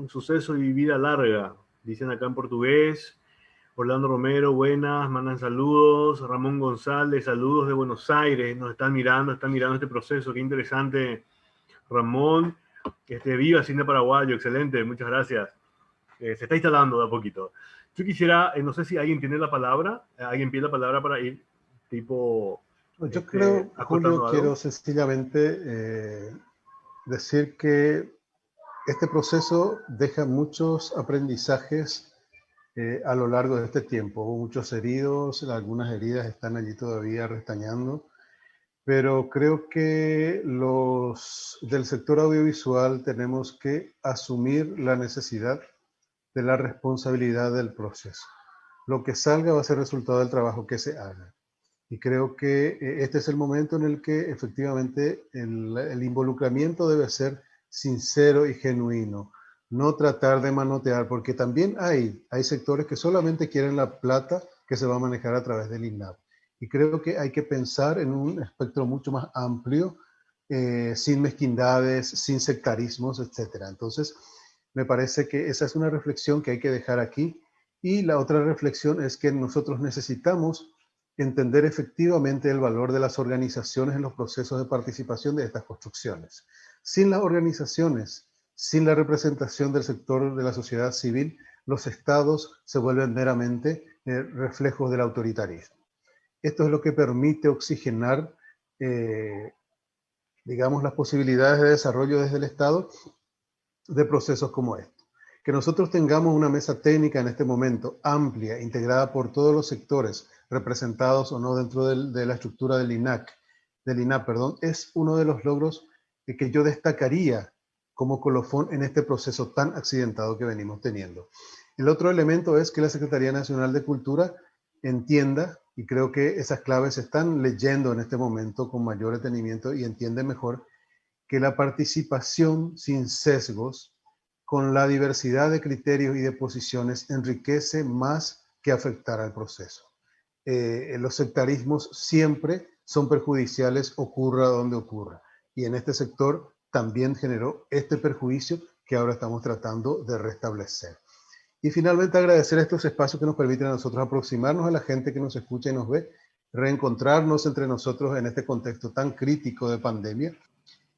suceso y vida larga, dicen acá en portugués. Orlando Romero, buenas, mandan saludos. Ramón González, saludos de Buenos Aires, nos están mirando este proceso, qué interesante, Ramón. Viva Cine Paraguayo, excelente, muchas gracias. Se está instalando de a poquito. Yo quisiera, no sé si alguien tiene la palabra, alguien pide la palabra para ir tipo... Yo creo, Julio, quiero sencillamente decir que este proceso deja muchos aprendizajes a lo largo de este tiempo. Hubo muchos heridos, algunas heridas están allí todavía restañando, pero creo que los del sector audiovisual tenemos que asumir la necesidad de la responsabilidad del proceso. Lo que salga va a ser resultado del trabajo que se haga. Y creo que este es el momento en el que efectivamente el involucramiento debe ser sincero y genuino. No tratar de manotear, porque también hay sectores que solamente quieren la plata que se va a manejar a través del INAP. Y creo que hay que pensar en un espectro mucho más amplio, sin mezquindades, sin sectarismos, etc. Entonces, me parece que esa es una reflexión que hay que dejar aquí. Y la otra reflexión es que nosotros necesitamos entender efectivamente el valor de las organizaciones en los procesos de participación de estas construcciones. Sin las organizaciones, sin la representación del sector de la sociedad civil, los estados se vuelven meramente reflejos del autoritarismo. Esto es lo que permite oxigenar, digamos, las posibilidades de desarrollo desde el Estado de procesos como este. Que nosotros tengamos una mesa técnica en este momento amplia, integrada por todos los sectores, representados o no dentro de la estructura del INAP, es uno de los logros que yo destacaría como colofón en este proceso tan accidentado que venimos teniendo. El otro elemento es que la Secretaría Nacional de Cultura entienda, y creo que esas claves se están leyendo en este momento con mayor detenimiento y entiende mejor, que la participación sin sesgos, con la diversidad de criterios y de posiciones, enriquece más que afectar al proceso. Los sectarismos siempre son perjudiciales, ocurra donde ocurra. Y en este sector también generó este perjuicio que ahora estamos tratando de restablecer. Y finalmente agradecer estos espacios que nos permiten a nosotros aproximarnos a la gente que nos escucha y nos ve, reencontrarnos entre nosotros en este contexto tan crítico de pandemia.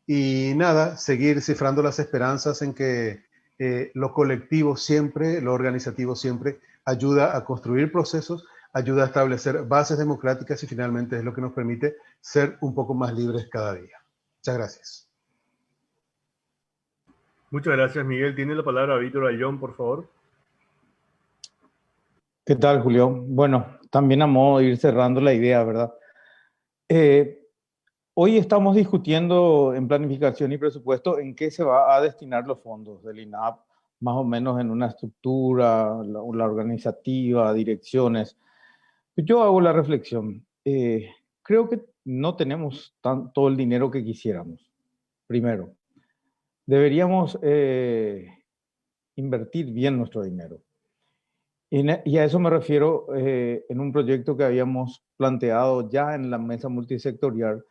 Y nada, seguir cifrando las esperanzas en que lo colectivo siempre, lo organizativo siempre ayuda a construir procesos, ayuda a establecer bases democráticas y finalmente es lo que nos permite ser un poco más libres cada día. Muchas gracias. Muchas gracias, Miguel. Tiene la palabra Víctor Ayllón, por favor. ¿Qué tal, Julio? Bueno, también a modo de ir cerrando la idea, ¿verdad? Hoy estamos discutiendo en planificación y presupuesto en qué se va a destinar los fondos del INAP, más o menos en una estructura, la organizativa, direcciones. Yo hago la reflexión. Creo que no tenemos todo el dinero que quisiéramos. Primero, deberíamos invertir bien nuestro dinero. Y a eso me refiero en un proyecto que habíamos planteado ya en la mesa multisectorial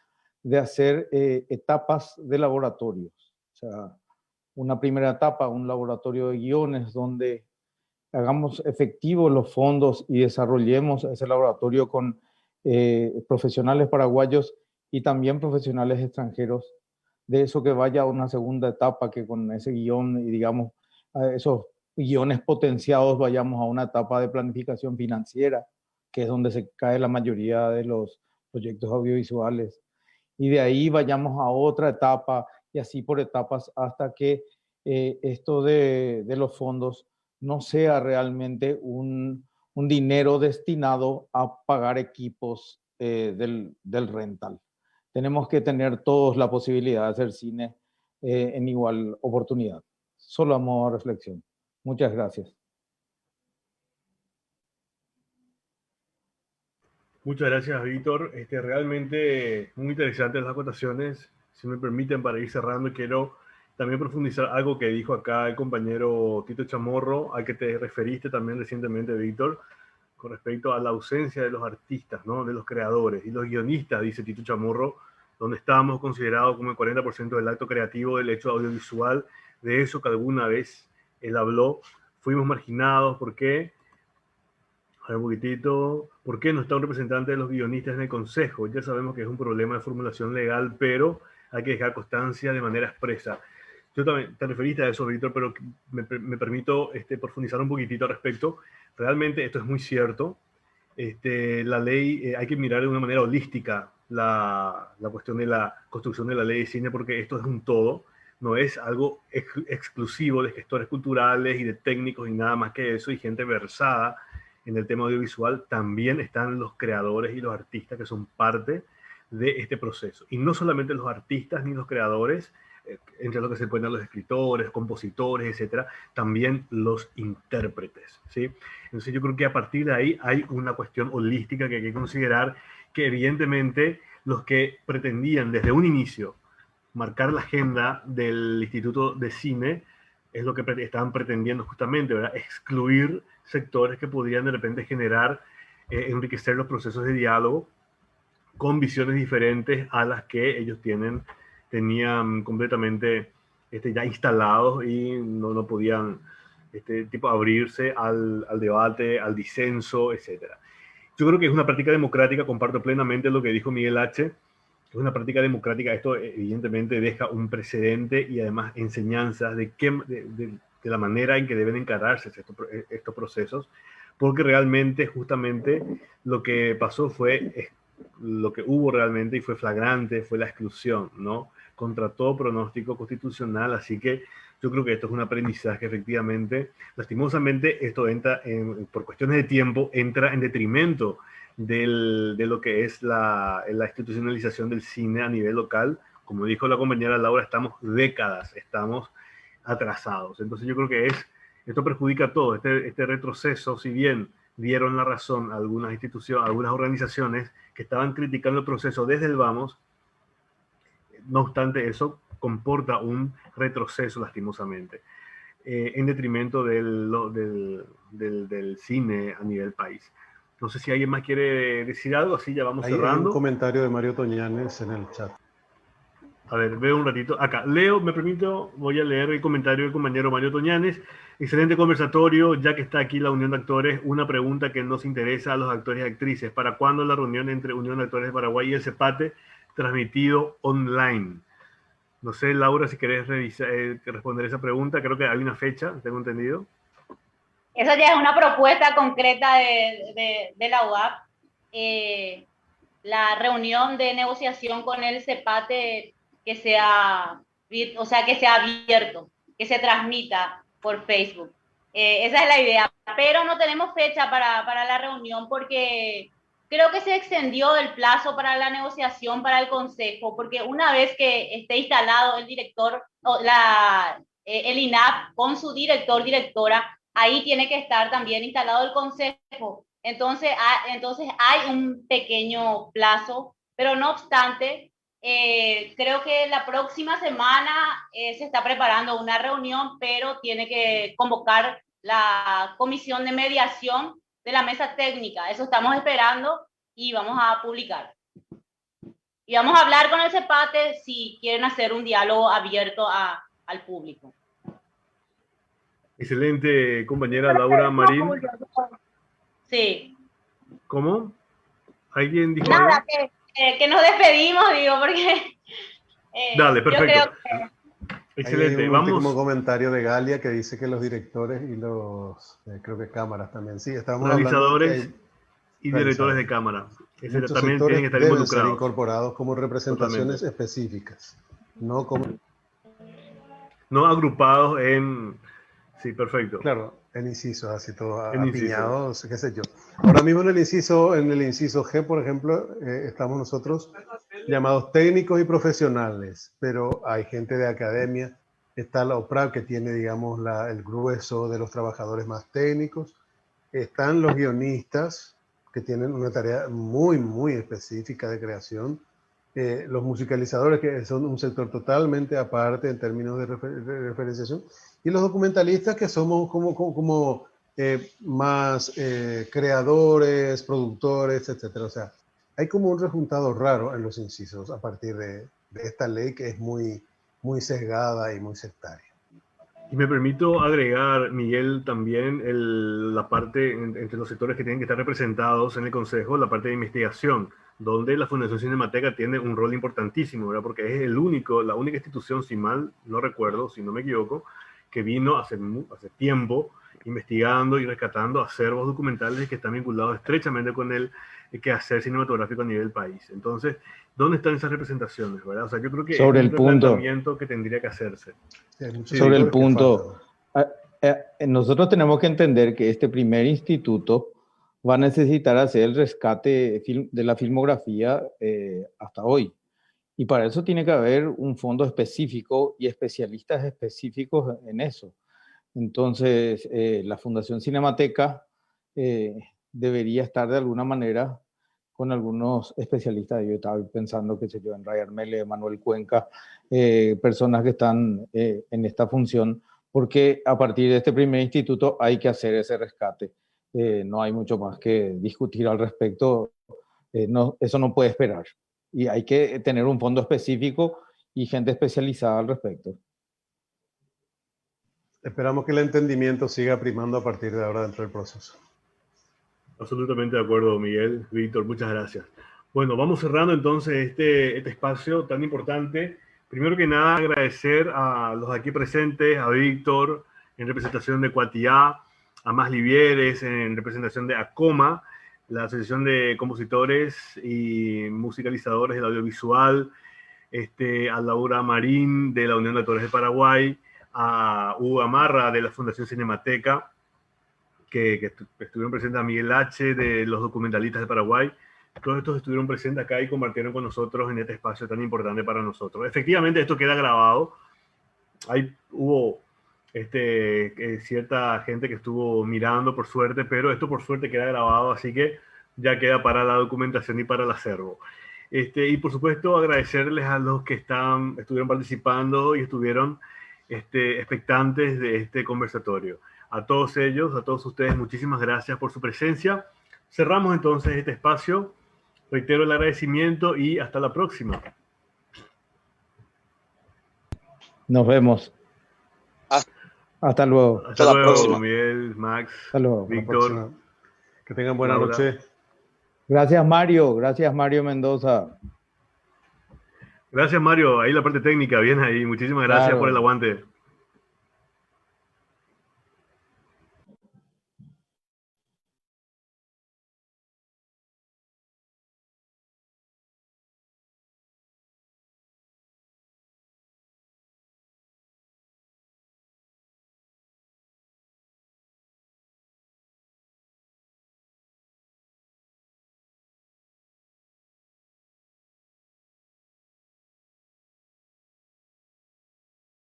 de hacer etapas de laboratorios. O sea, una primera etapa, un laboratorio de guiones donde hagamos efectivos los fondos y desarrollemos ese laboratorio con profesionales paraguayos y también profesionales extranjeros. De eso que vaya a una segunda etapa, que con ese guión y digamos esos guiones potenciados vayamos a una etapa de planificación financiera, que es donde se cae la mayoría de los proyectos audiovisuales. Y de ahí vayamos a otra etapa y así por etapas hasta que esto de los fondos no sea realmente un dinero destinado a pagar equipos del rental. Tenemos que tener todos la posibilidad de hacer cine en igual oportunidad. Solo a modo de reflexión. Muchas gracias. Muchas gracias, Víctor. Realmente muy interesantes las acotaciones. Si me permiten, para ir cerrando, quiero también profundizar algo que dijo acá el compañero Tito Chamorro, al que te referiste también recientemente, Víctor, con respecto a la ausencia de los artistas, ¿no? De los creadores y los guionistas, dice Tito Chamorro, donde estábamos considerados como el 40% del acto creativo del hecho audiovisual, de eso que alguna vez él habló, fuimos marginados. ¿Por qué? A ver un poquitito. ¿Por qué no está un representante de los guionistas en el Consejo? Ya sabemos que es un problema de formulación legal, pero hay que dejar constancia de manera expresa. Yo también te referiste a eso, Víctor, pero me permito profundizar un poquitito al respecto. Realmente esto es muy cierto. La ley, hay que mirar de una manera holística la cuestión de la construcción de la ley de cine, porque esto es un todo. No es algo exclusivo de gestores culturales y de técnicos y nada más que eso, y gente versada en el tema audiovisual. También están los creadores y los artistas que son parte de este proceso. Y no solamente los artistas ni los creadores, entre los que se encuentran los escritores, compositores, etcétera, también los intérpretes, ¿sí? Entonces yo creo que a partir de ahí hay una cuestión holística que hay que considerar, que evidentemente los que pretendían desde un inicio marcar la agenda del Instituto de Cine es lo que estaban pretendiendo justamente, ¿verdad? Excluir sectores que podrían de repente generar, enriquecer los procesos de diálogo con visiones diferentes a las que ellos tenían completamente ya instalados y no podían abrirse al debate, al disenso, etc. Yo creo que es una práctica democrática, comparto plenamente lo que dijo Miguel H. Es una práctica democrática, esto evidentemente deja un precedente y además enseñanzas de la manera en que deben encararse estos procesos, porque realmente justamente lo que pasó fue lo que hubo realmente y fue flagrante, fue la exclusión, ¿no? Contra todo pronóstico constitucional. Así que yo creo que esto es un aprendizaje, efectivamente. Lastimosamente, esto entra, por cuestiones de tiempo, entra en detrimento de lo que es la institucionalización del cine a nivel local, como dijo la compañera Laura, estamos décadas, estamos atrasados. Entonces yo creo que esto perjudica a todo, este retroceso, si bien dieron la razón a algunas instituciones, a algunas organizaciones que estaban criticando el proceso desde el vamos, no obstante eso comporta un retroceso lastimosamente, en detrimento del cine a nivel país. No sé si alguien más quiere decir algo, así ya vamos cerrando. Hay un comentario de Mario Toñanes en el chat. A ver, veo un ratito. Acá, Leo, me permito, voy a leer el comentario del compañero Mario Toñanes. Excelente conversatorio, ya que está aquí la Unión de Actores. Una pregunta que nos interesa a los actores y actrices. ¿Para cuándo la reunión entre Unión de Actores de Paraguay y el CEPATE transmitido online? No sé, Laura, si querés responder esa pregunta. Creo que hay una fecha, tengo entendido. Eso ya es una propuesta concreta de la UAP. La reunión de negociación con el CEPATE que sea abierto, que se transmita por Facebook. Esa es la idea, pero no tenemos fecha para la reunión porque creo que se extendió el plazo para la negociación para el consejo, porque una vez que esté instalado el director, el INAP con su director, directora, ahí tiene que estar también instalado el consejo. Entonces hay un pequeño plazo, pero no obstante, creo que la próxima semana se está preparando una reunión, pero tiene que convocar la comisión de mediación de la mesa técnica. Eso estamos esperando y vamos a publicar. Y vamos a hablar con el CEPATE si quieren hacer un diálogo abierto al público. Excelente, compañera Laura Marín. Sí. ¿Cómo? ¿Alguien dijo nada, algo? Que nos despedimos, digo, porque... Dale, perfecto. Yo creo que... Excelente. Hay un Vamos. último comentario de Galia que dice que los directores y los, creo que cámaras también, sí, estamos realizadores y directores de cámara. Muchos también sectores tienen que estar deben involucrados. ser incorporados como representaciones Totalmente. específicas, no como... No agrupados en... Sí, perfecto. Claro, en incisos, así todo En apiñados, qué sé yo. Ahora mismo en el inciso G, por ejemplo, estamos nosotros llamados técnicos y profesionales, pero hay gente de academia, está la OPRAP que tiene, digamos, el grueso de los trabajadores más técnicos, están los guionistas que tienen una tarea muy, muy específica de creación, los musicalizadores que son un sector totalmente aparte en términos de referenciación, y los documentalistas que somos como más creadores, productores, etcétera. O sea, hay como un rejuntado raro en los incisos a partir de esta ley que es muy, muy sesgada y muy sectaria. Y me permito agregar, Miguel, también la parte entre los sectores que tienen que estar representados en el Consejo, la parte de investigación, donde la Fundación Cinemateca tiene un rol importantísimo, ¿verdad? Porque es la única institución, si mal no recuerdo, si no me equivoco, que vino hace tiempo investigando y rescatando acervos documentales que están vinculados estrechamente con el quehacer cinematográfico a nivel país. Entonces, ¿dónde están esas representaciones, verdad? O sea, yo creo que sobre es un el punto replanteamiento que tendría que hacerse. Sobre el punto, nosotros tenemos que entender que este primer instituto va a necesitar hacer el rescate de la filmografía hasta hoy. Y para eso tiene que haber un fondo específico y especialistas específicos en eso. Entonces, la Fundación Cinemateca debería estar de alguna manera con algunos especialistas. Yo estaba pensando, qué sé yo, en Ray Armele, Manuel Cuenca, personas que están en esta función, porque a partir de este primer instituto hay que hacer ese rescate. No hay mucho más que discutir al respecto. Eso no puede esperar. Y hay que tener un fondo específico y gente especializada al respecto. Esperamos que el entendimiento siga primando a partir de ahora dentro del proceso. Absolutamente de acuerdo, Miguel. Víctor, muchas gracias. Bueno, vamos cerrando entonces este espacio tan importante. Primero que nada, agradecer a los aquí presentes, a Víctor en representación de Cuatiá, a Más Livieres en representación de ACOMA, la Asociación de Compositores y Musicalizadores del Audiovisual, a Laura Marín de la Unión de Actores de Paraguay, a Hugo Amarra de la Fundación Cinemateca, que estuvieron presentes, a Miguel H. de los Documentalistas de Paraguay. todos estos estuvieron presentes acá y compartieron con nosotros en este espacio tan importante para nosotros. Efectivamente, esto queda grabado. Hubo cierta gente que estuvo mirando, por suerte, pero esto por suerte queda grabado, así que ya queda para la documentación y para el acervo. Y por supuesto agradecerles a los que estuvieron participando y estuvieron expectantes de este conversatorio. A todos ellos, a todos ustedes, muchísimas gracias por su presencia. Cerramos entonces este espacio. Reitero el agradecimiento y hasta la próxima. Nos vemos. Hasta luego. Hasta luego, Miguel, Max, Hasta luego. Víctor. Que tengan buena noche. Gracias, Mario. Gracias, Mario Mendoza. Gracias, Mario. Ahí la parte técnica, bien ahí. Muchísimas gracias por el aguante.